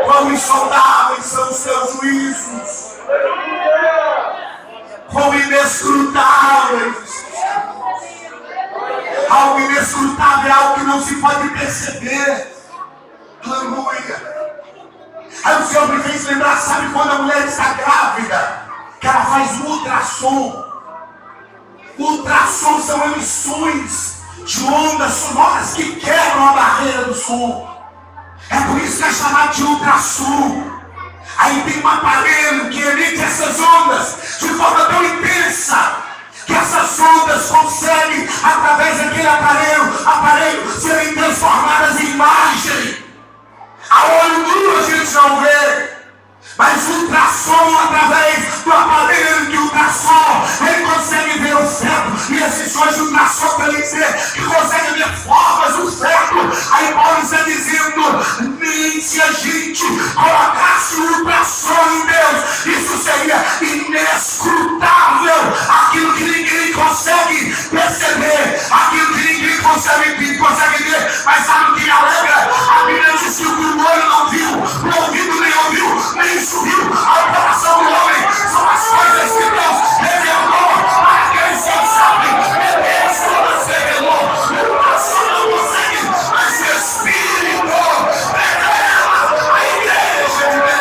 Quão insondáveis são os seus juízos, quão inescrutáveis. Algo inescrutável é algo que não se pode perceber. Aleluia. Aí o Senhor me fez lembrar, sabe quando a mulher está grávida, que ela faz um ultrassom. O ultrassom são emissões de ondas sonoras que quebram a barreira do som. É por isso que é chamado de ultrassom. Aí tem um aparelho que emite essas ondas de forma tão intensa que essas ondas conseguem, através daquele aparelho serem transformadas em imagem. A olho nu a gente não vê, mas o ultrassom, através do aparelho de ultrassom, ele consegue ver o feto. E esses sons de ultrassom querem dizer que consegue ver formas do feto. Aí Paulo está dizendo: nem se a gente colocasse o ultrassom em Deus, isso seria inescrutável. Aquilo que ninguém consegue perceber, aquilo que ninguém consegue ver. Mas sabe o que me alegra? A Bíblia diz que o olho não viu, o ouvido nem ouviu, nem subiu ao coração do homem. São as coisas que Deus revelou para aqueles que sabem. Deus todas revelou. O coração não consegue, mas o Espírito revela a igreja de Deus.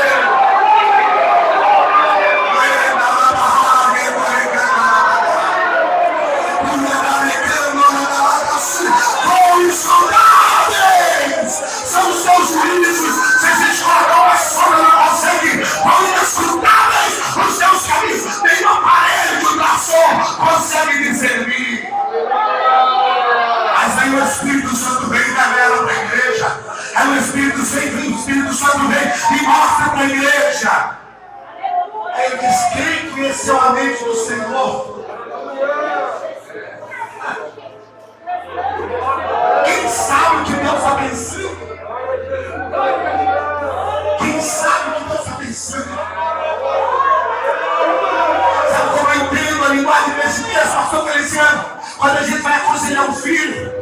São os seus juízos. Se a gente colocar uma sombra, não consegue. Quão inescrutáveis os seus caminhos. Nem um aparelho de ultrassom consegue discernir. Mas aí o Espírito Santo vem e revela para a igreja. Aí o Espírito Santo vem e mostra para a igreja. Aí ele diz: quem conheceu a mente do Senhor? Quem sabe o que Deus está pensando? Quem sabe o que Deus está pensando? Sabe como eu entendo a linguagem desse texto, pastor Feliciano? Quando a gente vai aconselhar um filho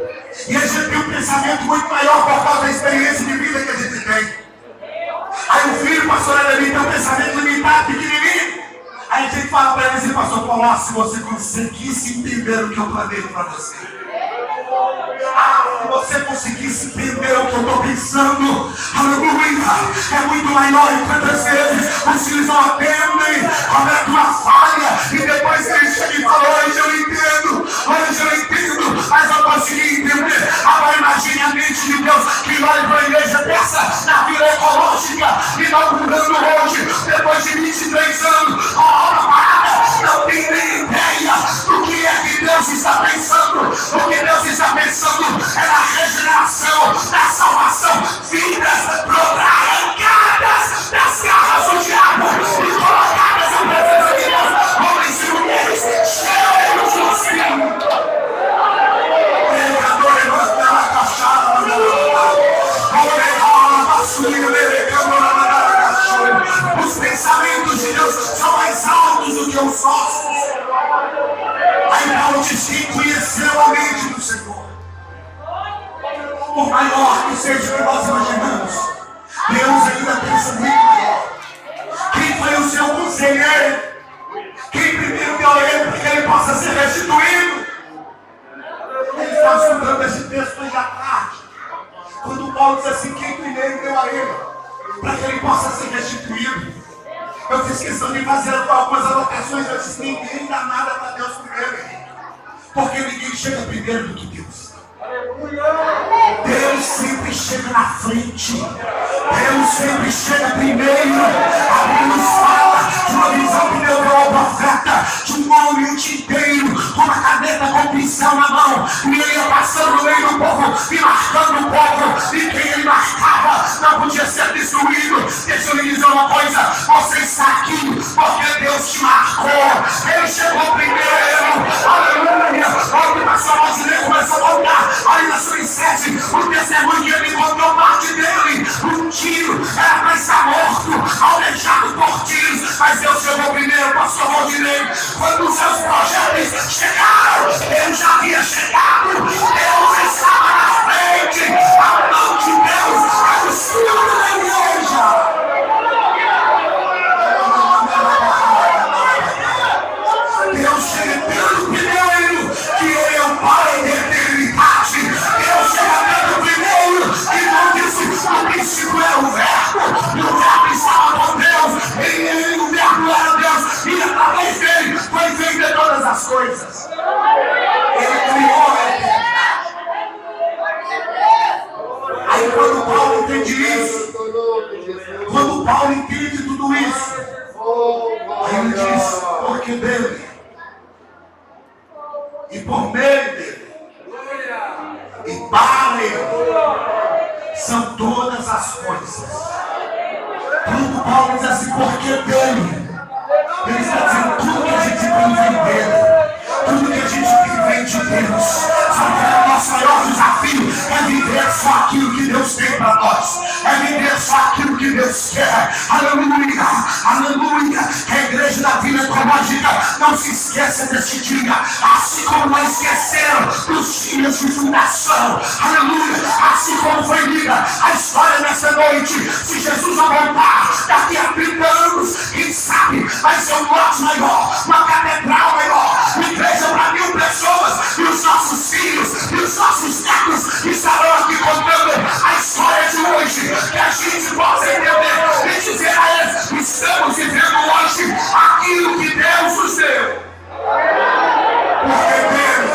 e a gente tem um pensamento muito maior por causa da experiência de vida que a gente tem. Aí o filho, pastor Ademir, tem um pensamento limitado, pequenininho. Aí a gente fala para ele assim: pastor Paulo, se você conseguisse entender o que eu planejo para você. Se você conseguisse entender o que eu estou pensando, aleluia, é muito maior. E quantas vezes os filhos não atendem, olhe para a igreja dessa, na Vila Ecológica, inaugurando hoje, depois de 23 anos, a obra parada, não tem nem ideia do que é que Deus está pensando. O que Deus está pensando é na regeneração, na salvação, vidas arrancadas das garras do diabo e colocadas na presença de Deus, homens e mulheres cheios do Espírito. Os pensamentos de Deus são mais altos do que os nossos. Aí Paulo diz que conheceu a mente do Senhor. Por maior que seja o que nós imaginamos, Deus ainda pensa muito maior. Quem foi o seu conselheiro? Quem primeiro deu a ele para que ele possa ser restituído? Ele está estudando esse texto hoje à tarde. Quando Paulo diz assim, quem primeiro deu a ele para que ele possa ser restituído? Eu fiz questão de fazer algumas anotações. Eu disse, ninguém dá nada para Deus primeiro, porque ninguém chega primeiro do que Deus. Deus sempre chega na frente. Deus sempre chega primeiro. A Bíblia nos fala de uma visão que Deus deu ao profeta, de um homem inteiro com uma caneta com pincel na mão, e ele ia passando no meio do povo e marcando o povo, e quem ele marcava não podia ser destruído. Deixa eu lhe dizer uma coisa, você está aqui porque Deus te marcou. Ele chegou primeiro. Aleluia. Olha o pastor Rosinei começou a contar ali na sua sede o testemunho que ele encontrou parte dele. Um tiro era para estar morto, alvejado por tiros, mas Deus chegou primeiro. Pastor Rosinei, quando os seus projetos chegaram, ele já havia chegado. Deus estava na frente. A mão de Deus é o Espírito da igreja. Deus chega tanto primeiro que ele é o Pai da eternidade. Deus chega tanto primeiro que não disse no princípio era o Verbo, e o Verbo estava com Deus, e ele, o Verbo era Deus, e através dele foi feita todas as coisas. Ele criou a eternidade. Aí quando Paulo entende isso, quando Paulo entende tudo isso, aí ele diz, porque dele, e por meio dele, e para ele, são todas as coisas. Quando Paulo diz assim, porque dele, ele está dizendo tudo que a gente tem vem dele, tudo que a gente tem vem de Deus. Sabe que o nosso maior desafio é viver só aquilo que Deus tem para nós, é viver só aquilo que Deus quer. Aleluia, aleluia. Que a igreja da Vila Ecológica não se esqueça deste dia, assim como não esqueceram dos dias de fundação. Aleluia, assim como foi lida a história nessa noite. Se Jesus não voltar daqui a 30 anos, quem sabe vai ser um lote maior, uma catedral maior, uma igreja para 1000 pessoas, e os nossos filhos e os nossos netos estarão aqui contando a história de hoje, que a gente possa entender e dizer a eles, estamos vivendo hoje aquilo que Deus nos deu. Porque Deus,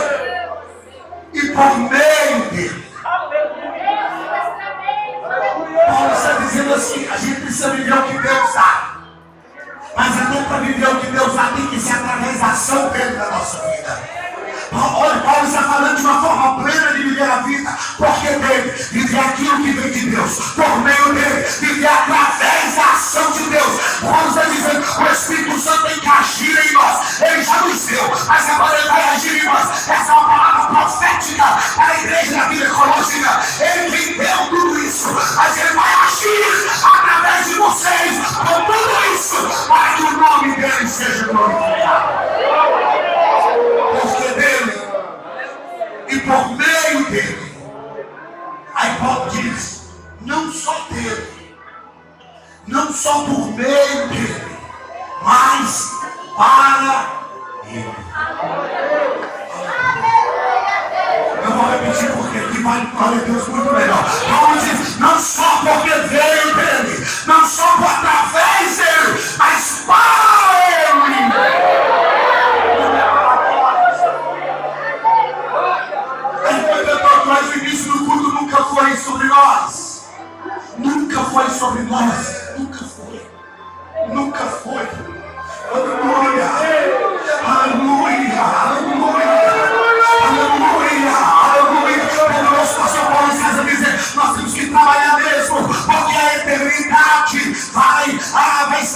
e por meio dele. Paulo está dizendo assim, a gente precisa viver o que Deus dá. Mas até para viver o que Deus dá tem que ser através da ação dele na nossa vida. Olha, Paulo está falando de uma forma plena de viver a vida, porque dele, viver aquilo que vem de Deus, por meio dele, viver através da ação de Deus. Paulo está dizendo, o Espírito Santo tem que agir em nós, ele já nos deu, mas agora ele vai agir em nós. Essa é uma palavra profética para a igreja da Vila Ecológica. Ele quem deu tudo isso, mas ele vai agir através de vocês com tudo isso, para que o nome dele seja glorificado. Porque dele e por meio dele. Aí Paulo diz, não só dele, não só por meio dele, mas para ele. Eu vou repetir porque aqui vai glória a Deus muito melhor. Paulo diz, não só porque veio dele, não só por através dele, mas para ele.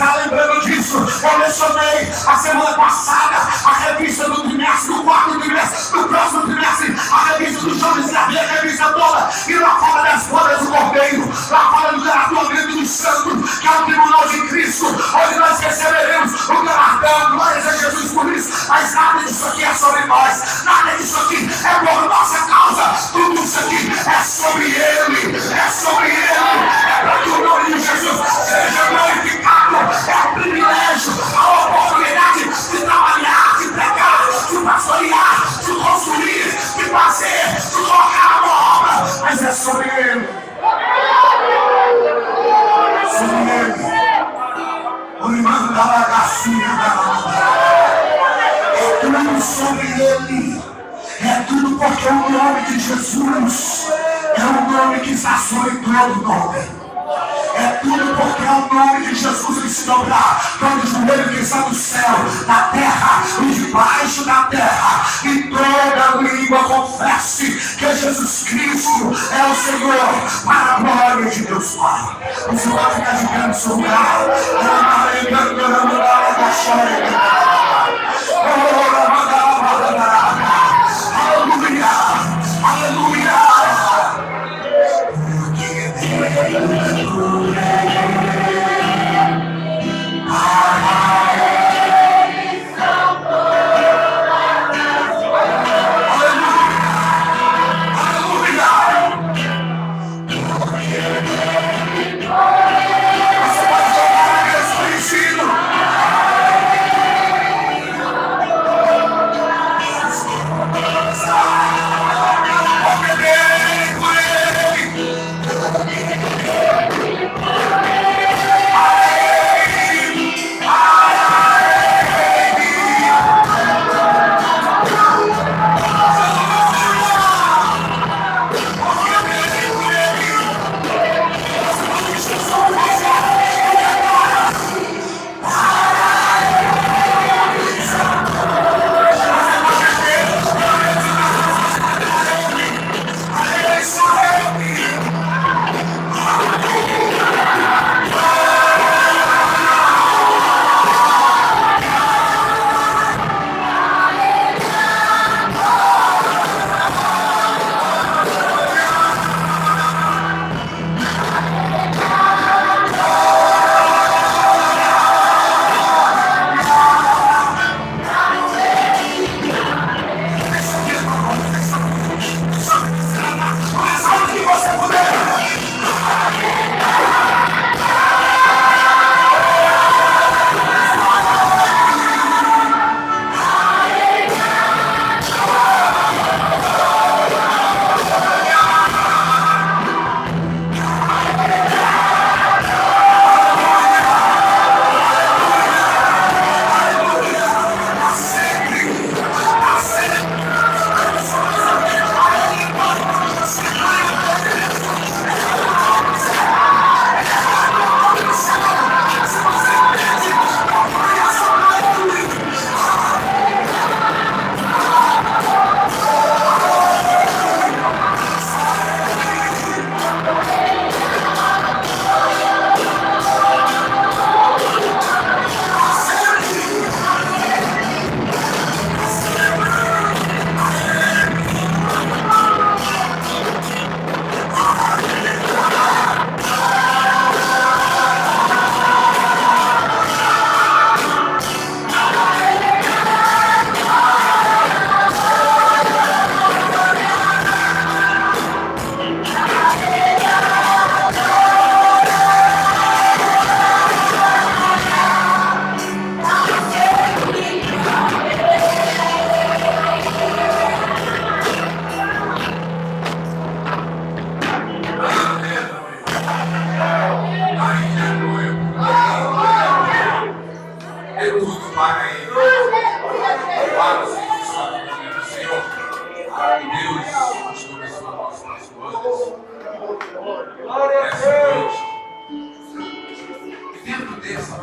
está lembrando disso. Eu mencionei a semana passada a revista do trimestre, do quarto trimestre, do próximo trimestre, a revista do Jones e a revista toda. E lá fala das bodas do Cordeiro, lá fala do galardoamento do Santo, que é o tribunal de Cristo, onde nós receberemos o galardão. Glórias a Jesus por isso. Mas nada disso aqui é sobre nós, nada disso aqui é por nossa causa. Tudo isso aqui é sobre Ele, é sobre Ele, é para que o nome de Jesus seja glorificado. É um privilégio, a oportunidade de trabalhar, de pregar, de pastorear, de construir, de fazer, de colocar a obra, mas é sobre Ele. Sobre Ele. O da bagacinha é tudo sobre Ele. É tudo porque o nome de Jesus é o nome que está sobre todo nome. É tudo porque é o nome de Jesus que se dobrar todo joelho que está no céu, na terra e debaixo da terra, e toda língua confesse que Jesus Cristo é o Senhor, para a glória de Deus Pai. Você pode ficar de pé no seu lugar. Aleluia, aleluia.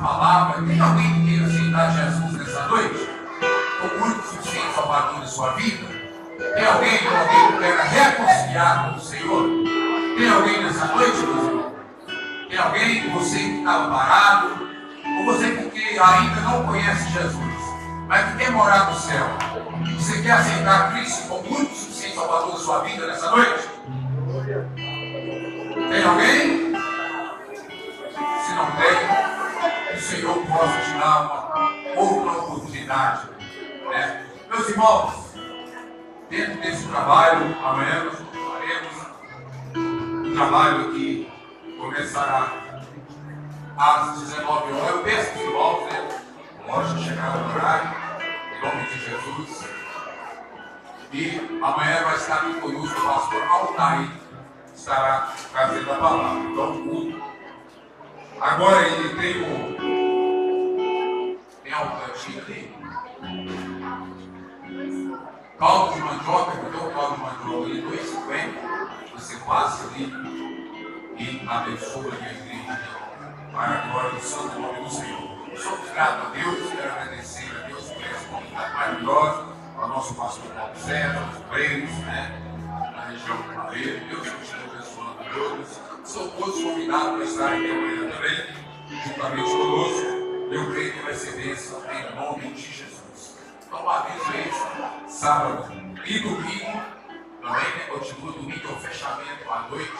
palavra. Tem alguém que queira aceitar Jesus nessa noite? Com muito suficiente salvador em sua vida? Tem alguém que queira reconciliar com o Senhor? Tem alguém nessa noite, meus irmãos? Tem alguém, você que estava parado, Ou você porque ainda não conhece Jesus, mas que quer morar no céu? Você quer aceitar Cristo como único e suficiente Salvador da sua vida nessa noite? Tem alguém? Se não tem, o Senhor possa te dar uma outra oportunidade. Né? Meus irmãos, dentro desse trabalho, amanhã nós faremos um trabalho que começará às 19 horas. Eu peço que os irmãos, lógico, chegar no horário, em nome de Jesus. E amanhã vai estar aqui conosco o pastor Altair, estará trazendo a palavra. Então, agora ele tem algo cantinho ali. Caldo de mandioca, cadê o caldo de mandioca ali? 2,50. Você passa ali e abençoa a minha igreja. Para a glória do santo nome do Senhor. Somos gratos a Deus, quero agradecer a Deus por essa comunidade maravilhosa, ao nosso pastor Paulo César, os obreiros, na região do Barreiro. Deus continue abençoando todos. São todos convidados para estarem aqui amanhã também, juntamente conosco. Eu creio que vai ser bênção em nome de Jesus. Então, aviso isso, sábado e domingo, também, continua domingo, é o fechamento à noite,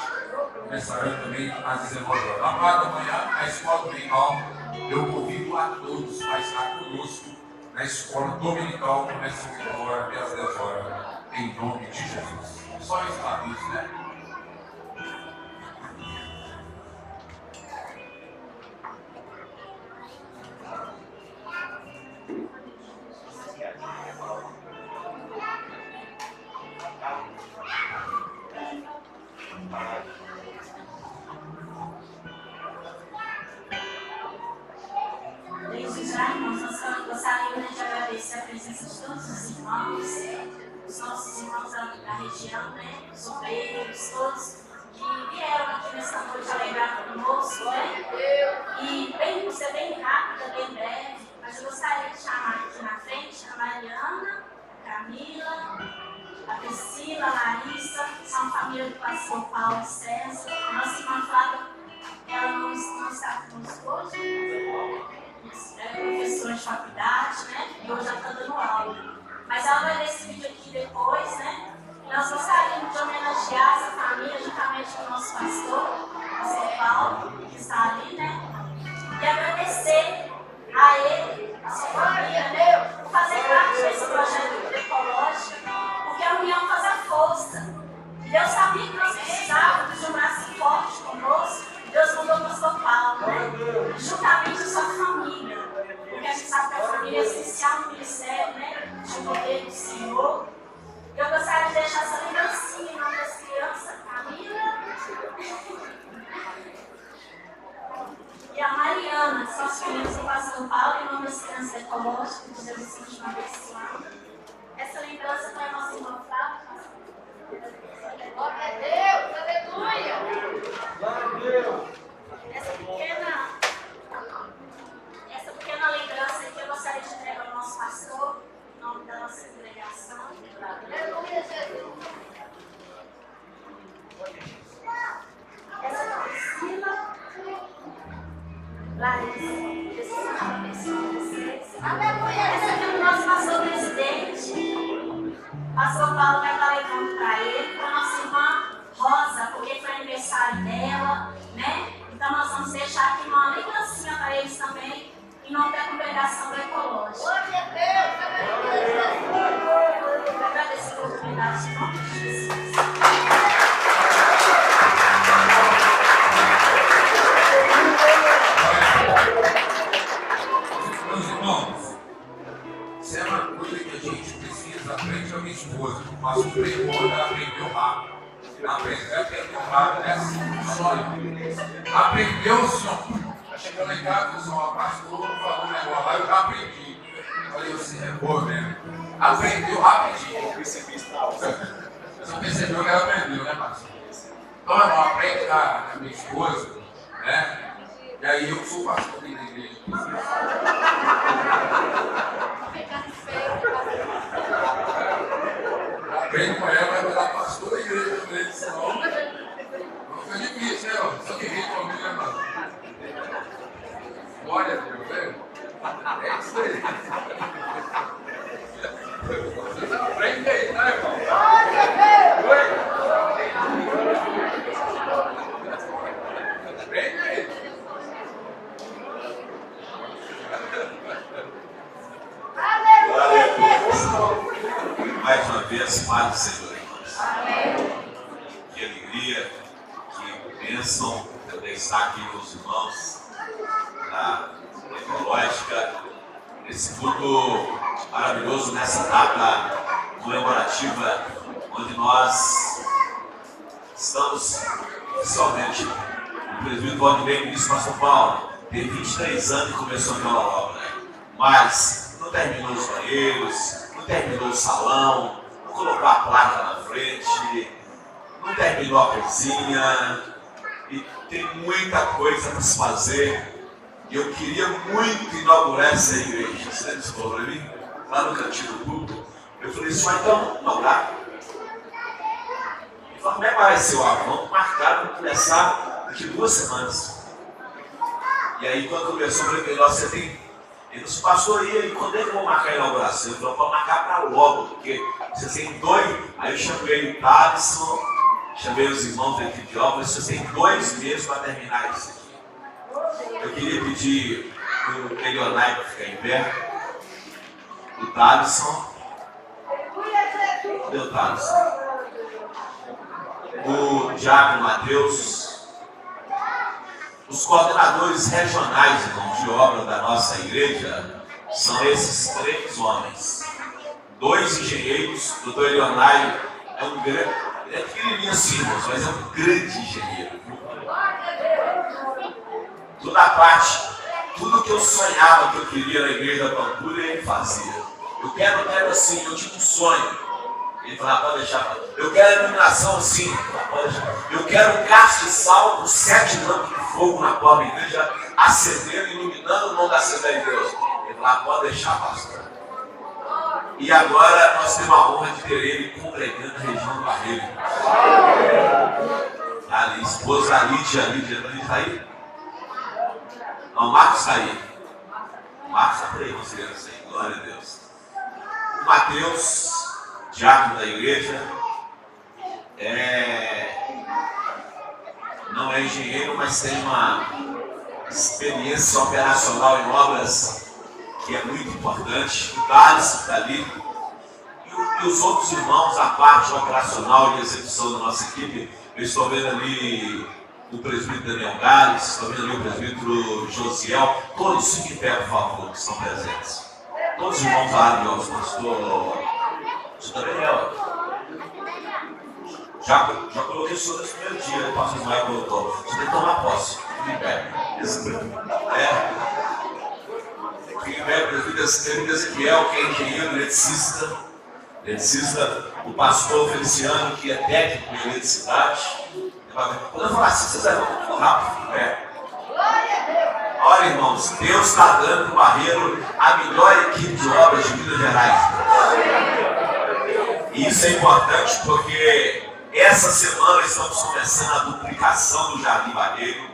começará também às 19 horas. Na parte da manhã, a escola dominical, eu convido a todos a estar conosco na escola dominical, começa às 8 horas até às 10 horas, em nome de Jesus. Só esse aviso, né? Desde já, irmãos, nós gostaríamos de agradecer a presença de todos os irmãos, os nossos irmãos da região, os obreiros, todos que vieram aqui nesta noite alegrar conosco, E vou ser bem rápida, bem breve, mas eu gostaria de chamar aqui na frente a Mariana, a Camila, a Priscila, a Larissa, são família do pastor Paulo César, a nossa irmã Flávia, ela não está conosco hoje, é professora de faculdade, e hoje ela está dando aula. Mas ela vai ver esse vídeo aqui depois, E nós gostaríamos de homenagear essa família juntamente com o nosso pastor Paulo, que está ali, E agradecer a ele, a sua família, por fazer parte desse projeto ecológico, porque a união faz a força. E Deus sabia que nós precisávamos de um braço forte conosco. Deus mandou o pastor Paulo, juntamente com a sua família, porque a gente sabe que a família é essencial no ministério, de poder do Senhor. Eu gostaria de deixar essa lembrancinha em nome das crianças, Camila e a Mariana, que são as crianças do pastor Paulo, em nome das crianças ecológicas, que Jesus continua abençoando. Essa lembrança para a nossa irmã Flávia. Glória a Deus, aleluia! Glória a Deus! Essa pequena lembrança aqui eu gostaria de entregar ao nosso pastor, em nome da nossa congregação. Aleluia, Jesus! Essa é a Priscila, Larissa, Jesus abençoe vocês. Aleluia! Essa aqui é o nosso pastor presidente. Pastor Paulo vai estar levando para ele, para a nossa irmã Rosa, porque foi aniversário dela, Então nós vamos deixar aqui uma lembrancinha para eles também, em nome da congregação do Ecológico. Glória a Deus! Aleluia! Eu agradeço a oportunidade de nome de Jesus. Meus irmãos, isso é uma coisa que a gente precisa aprender. A minha esposa, o pastor pregou, ela aprendeu rápido. Aprendeu rápido, assim, sonho. Aprendeu o som. Chegou lá em casa, o som, pastor falou um negócio lá, eu já aprendi. Falei, você é boa mesmo. Aprendeu rapidinho. Você percebeu que ela aprendeu, pastor? Então, eu aprendi com a minha esposa, E aí eu sou pastor da igreja. Aprende com ela, vai virar pastor da igreja também, senão não fica difícil, Só que rir comigo, Glória a Deus. Mais uma vez, paz do Senhor, irmãos. Que alegria, que bênção poder estar aqui com os irmãos na Ecológica, esse culto maravilhoso nessa data comemorativa, onde nós estamos oficialmente. O presbítero Valdinei disse, pastor Paulo, tem 23 anos e começou aquela obra, mas não terminou os banheiros, não terminou o salão, não colocou a placa na frente, não terminou a cozinha, e tem muita coisa para se fazer. E eu queria muito inaugurar essa igreja. Você falou para mim? Lá no cantinho do culto. Eu falei assim, mas então, inaugurar? Ele falou, como é que vai ser o vamos marcar para começar daqui 2 semanas. E aí, quando começou, eu falei, você tem. Ele disse, pastor, e quando é que eu vou marcar a inauguração? Ele falou, para marcar para logo, porque você tem 2. Aí eu chamei o Thaleson, chamei os irmãos da equipe de obras, você tem 2 meses para terminar isso aqui. Eu queria pedir o Leonai para ficar em pé, o Thaleson, cadê o Thaleson? O Diácono Mateus, os coordenadores regionais, irmão, de obra da nossa igreja, são esses 3 homens. 2 engenheiros, o doutor Leonai é um grande, ele é pequenininho assim, irmãos, mas é um grande engenheiro. Toda a parte, tudo que eu sonhava que eu queria na igreja da Pampulha, ele fazia. Eu quero assim, eu tinha um sonho. Ele falava, pode deixar. Eu quero iluminação assim, pode deixar. Eu quero um cacho de sal com 7 lâmpadas de fogo na porta da igreja, acendendo, iluminando o nome da Assembleia de Deus. Ele falava, pode deixar, pastor. E agora nós temos a honra de ter ele congregando na região do Barreiro. Ali, esposa da Lídia, está aí? Não, o Marcos está aí. O Marcos está por aí, considerando aí. Glória a Deus. O Mateus, diácono da igreja, não é engenheiro, mas tem uma experiência operacional em obras que é muito importante. O Thaleson está ali. E os outros irmãos, a parte operacional e execução da nossa equipe, eu estou vendo ali o presbítero Daniel Gales, estou vendo ali o presbítero Josiel, todos fiquem em pé, por favor, que estão presentes. Todos os irmãos maravilhosos, pastor. Você também é, já coloquei o senhor nesse primeiro dia, o pastor Ismael colocou. Você tem que tomar posse, fique em pé. Fique em pé, presbítero Ezequiel, que é engenheiro, eletricista, o pastor Feliciano, que é técnico em eletricidade. Quando eu falar assim, vocês vão muito rápido, Olha, irmãos, Deus está dando para o Barreiro a melhor equipe de obras de Minas Gerais. E isso é importante porque essa semana estamos começando a duplicação do Jardim Barreiro.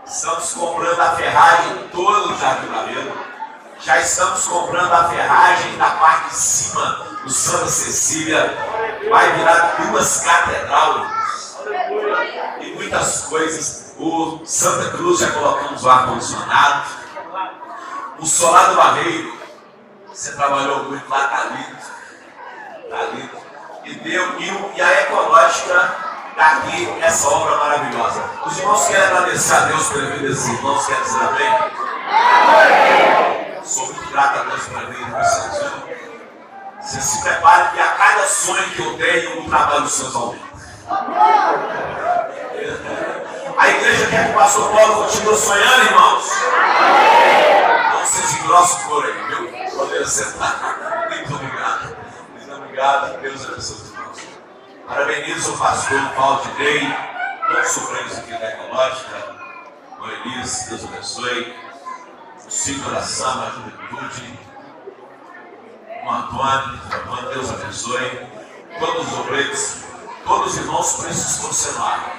Estamos comprando a ferragem toda do Jardim Barreiro. Já estamos comprando a ferragem da parte de cima do Santa Cecília. Vai virar 2 catedrais. E muitas coisas. O Santa Cruz já colocamos o ar-condicionado. O Solar do Barreiro, você trabalhou muito lá, está lindo. Está lindo. E a Ecológica está aqui, essa obra maravilhosa. Os irmãos querem agradecer a Deus pela vida desses irmãos, querem dizer amém? Sou muito grato a Deus pela vida de vocês, viu? Você se prepare que a cada sonho que eu tenho, o trabalho dos seus aumenta. A igreja quer que o pastor Paulo continue sonhando, irmãos. Não seja grosso por aí, viu? Poder sentar. Muito obrigado. Muito obrigado. Deus abençoe os irmãos. Parabenizo o pastor Paulo de Dei, todos os sobrinhos aqui da Ecológica. O Elis, Deus abençoe. O Ciclo da Sama, a juventude. O Antônio, Deus abençoe. Todos os obreiros, todos os irmãos precisam continuar.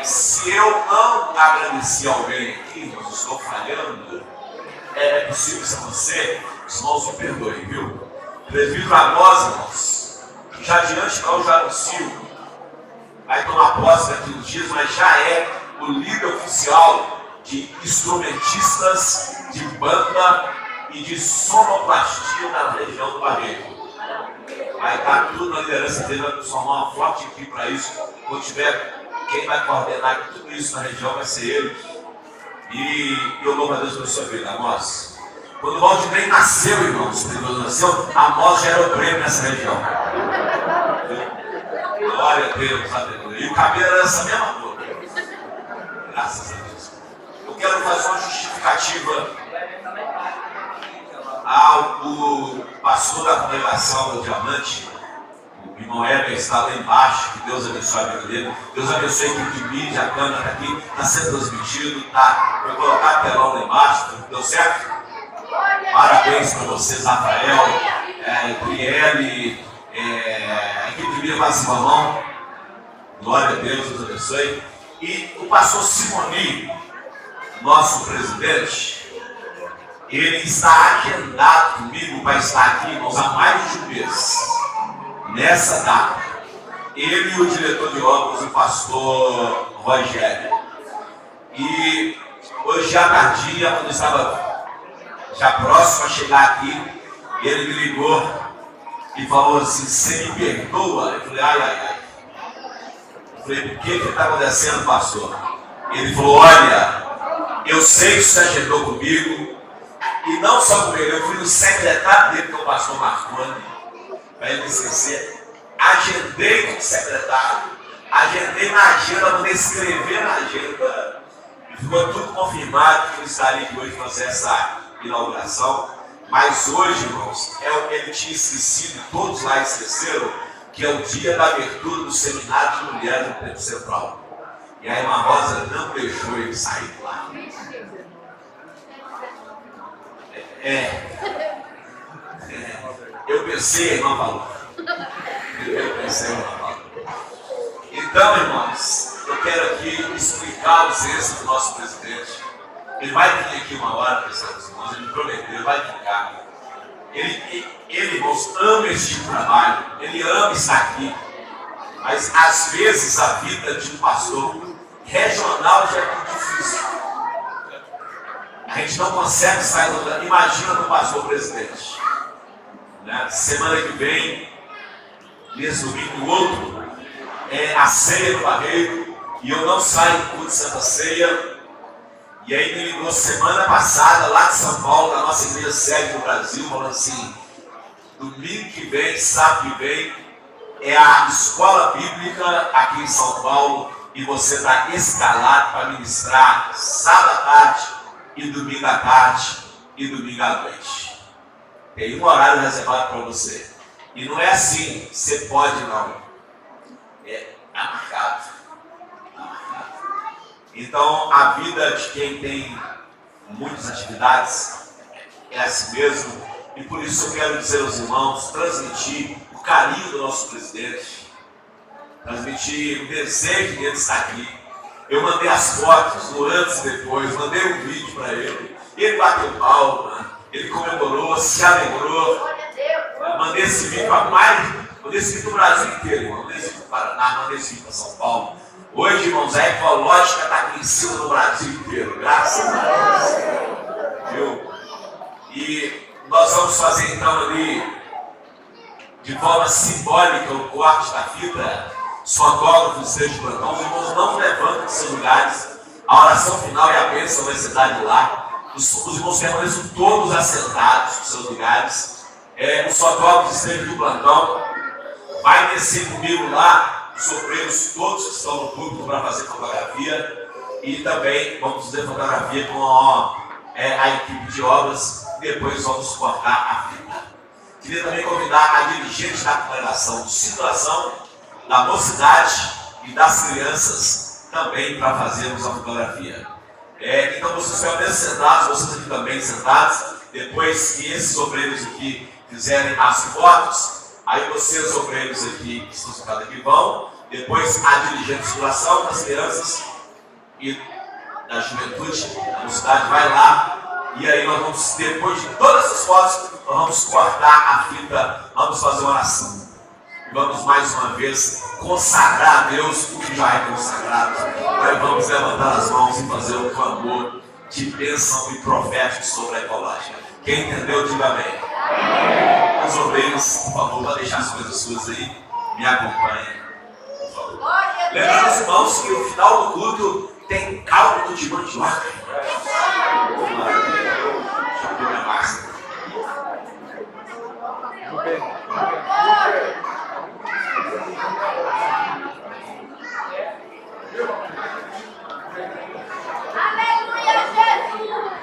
Se eu não agradeci alguém aqui, eu estou falhando, é possível isso acontecer, os irmãos me perdoem, viu? Presbítero Agosa, irmãos, já diante eu já anuncio, vai tomar posse daqui uns dias, mas já é o líder oficial de instrumentistas de banda e de sonoplastia na região do Barreiro. Vai estar tudo na liderança dele, vai formar uma forte equipe para isso. Quando tiver, quem vai coordenar tudo isso na região vai ser ele. E eu louvo a Deus pela sua vida, Amós. Quando o Valdinei nasceu, irmãos, a Amós já era o prêmio nessa região. Glória a Deus, aleluia. E o cabelo era essa mesma cor. Graças a Deus. Eu quero fazer uma justificativa ao pastor da congregação do Diamante, o irmão Heber, está lá embaixo. Que Deus abençoe a vida dele. Deus abençoe a equipe de mídia, a câmera está aqui, está sendo transmitido, tá? Vou colocar telão lá embaixo, deu certo? Parabéns para vocês, Rafael, Trielle, a equipe de mídia faz uma mão. Glória a Deus, Deus abençoe. E o pastor Simoni, nosso presidente, ele está agendado comigo para estar aqui, irmãos, há mais de um mês, nessa data. Ele e o diretor de obras, o pastor Rogério. E hoje à tardinha, quando eu estava já próximo a chegar aqui, ele me ligou e falou assim: você me perdoa? Eu falei: ai. Eu falei: por que está acontecendo, pastor? Ele falou: olha, eu sei que você agendou comigo, e não só comigo, eu fui no secretário dele, que é o pastor Marconi, para ele me esquecer. Agendei com o secretário, agendei na agenda, mandei escrever na agenda, e ficou tudo confirmado que eu estaria aqui hoje para fazer essa inauguração. Mas hoje, irmãos, ele tinha esquecido, todos lá esqueceram, que é o dia da abertura do seminário de mulheres do Tempo Central. E a irmã Rosa não deixou ele sair de lá. Eu pensei, irmã falou. Então, irmãos, eu quero aqui explicar a ausência do nosso presidente. Ele vai vir aqui uma hora, pessoas, irmãos, ele me prometeu, ele vai ficar. Ele, irmãos, ama esse tipo de trabalho, ele ama estar aqui. Mas, às vezes, a vida de um pastor regional já é muito difícil. A gente não consegue sair do lugar. Imagina no pastor presidente. Né? Semana que vem, nesse domingo, outro, é a ceia do Barreiro, e eu não saio do culto de Santa Ceia. E aí me ligou semana passada, lá de São Paulo, da nossa igreja sede no Brasil, falando assim: domingo que vem, sábado que vem, é a escola bíblica aqui em São Paulo, e você está escalado para ministrar sábado à tarde, e domingo à tarde, e domingo à noite. Tem um horário reservado para você. E não é assim, você pode não. É marcado. Então, a vida de quem tem muitas atividades é assim mesmo. E por isso eu quero dizer aos irmãos, transmitir o carinho do nosso presidente, transmitir o desejo dele estar aqui. Eu mandei as fotos do antes e depois, mandei um vídeo para ele. Ele bateu palma, ele comemorou, se alegrou. Eu mandei esse vídeo para mandei esse vídeo para o Brasil inteiro, irmão. Mandei esse vídeo para o Paraná, mandei esse vídeo para São Paulo. Hoje, irmãos, a ecológica está aqui em cima do Brasil inteiro, graças a Deus. Viu? E nós vamos fazer então ali, de forma simbólica, o corte da fita, os fotógrafos de plantão. Os irmãos não levantam de seus lugares, a oração final e a bênção vai ser dada de lá. Os irmãos permaneçam todos assentados nos seus lugares. Os fotógrafos de plantão vai descer comigo lá. Os obreiros todos que estão no público para fazer fotografia, e também vamos fazer fotografia com a equipe de obras, e depois vamos cortar a fita. Queria também convidar a dirigente da congregação de situação, da mocidade e das crianças também para fazermos a fotografia. Então vocês estão sentados, vocês aqui também sentados. Depois que esses obreiros aqui fizerem as fotos, aí vocês, obreiros aqui, que estão sentados aqui, vão. Depois a dirigente de situação das crianças e da juventude, da mocidade, vai lá. E aí nós vamos, depois de todas essas fotos, nós vamos cortar a fita, vamos fazer uma oração. E vamos mais uma vez consagrar a Deus o que já é consagrado. Aí vamos levantar as mãos e fazer um clamor de bênção e profético sobre a ecológica. Quem entendeu, diga amém. Os obreiros, por favor, para deixar as coisas suas aí, me acompanhem, por favor. Lembrando os irmãos que o final do culto tem cálculo de mandioca. Deixa eu ver minha máscara. Aleluia, Jesus!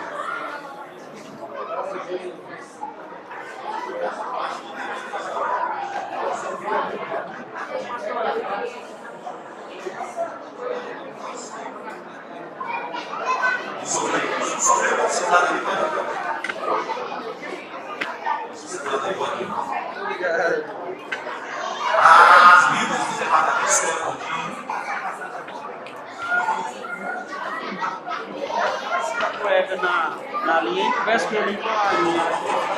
Sobre você está ali, você está ali, as líderes do departamento estão aqui. Cueca na linha e conversa com ele com a linha.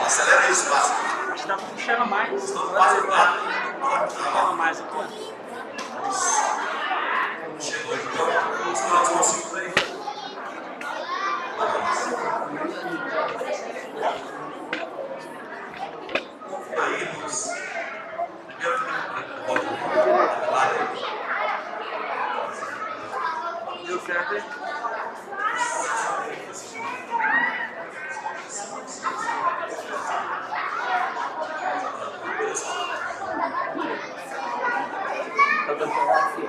Acelera isso, passa. Acho que tá puxando mais. Puxando mais aqui. Chegou então. Os próximos aí. Aí, irmãos. Deu certo aí? Tá dando pra lá aqui.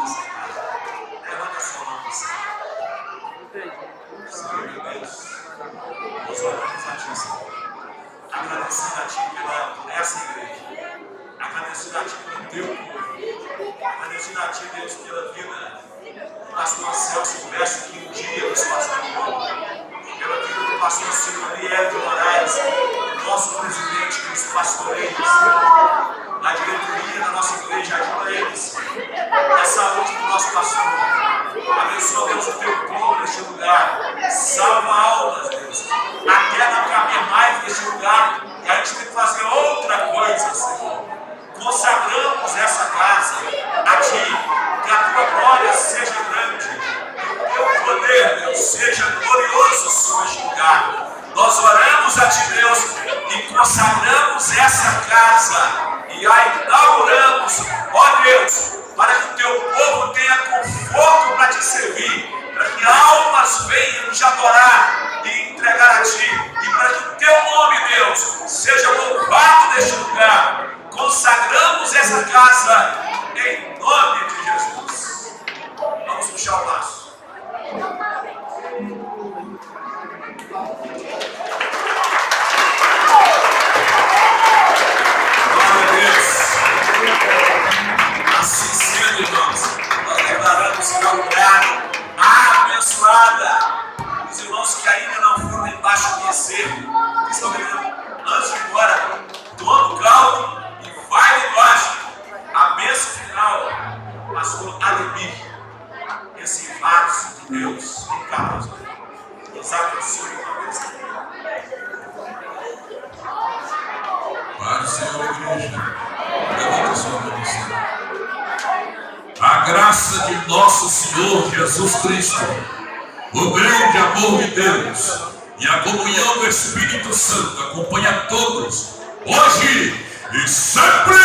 nessa casa. Levanta a sua mão para cima. Senhor, meu Deus, nós oramos a Ti, Senhor. Agradecendo a Ti por essa igreja. Agradecendo a Ti pelo Teu povo. Agradecendo a Ti, Deus, pela vida do pastor Celso, que peço que um dia nos pastoreou. Pela vida do pastor Silvaniel de Moraes, nosso presidente que nos pastoreia, a diretoria da nossa igreja, ajuda eles, a saúde do nosso pastor. Abençoa, Deus, o Teu povo neste lugar. Salva almas, Deus. Até não caber mais neste lugar, e a gente tem que fazer outra coisa, Senhor. Consagramos essa casa a Ti, que a Tua glória seja grande, que o Teu poder, Deus, seja glorioso sobre este lugar. Nós oramos a Ti, Deus, e consagramos essa casa e a inauguramos, ó Deus, para que o Teu povo tenha conforto para Te servir, para que almas venham Te adorar e entregar a Ti, e para que o Teu nome, Deus, seja louvado neste lugar. Consagramos essa casa em nome de Jesus. Vamos puxar o laço. Glória a Deus. Assim sendo, irmãos, nós declaramos inaugurada, abençoada. Os irmãos que ainda não foram embaixo conhecer, que estão vendo antes de ir embora, toma o caldo e vai lá embaixo. A bênção final, pastor Alemir, esse vaso de Deus em casa, nos abençoe com a bênção. Pare, Senhor, igreja. Levanta a sua mão, Senhor. A graça de nosso Senhor Jesus Cristo, o grande amor de Deus e a comunhão do Espírito Santo acompanha a todos, hoje e sempre.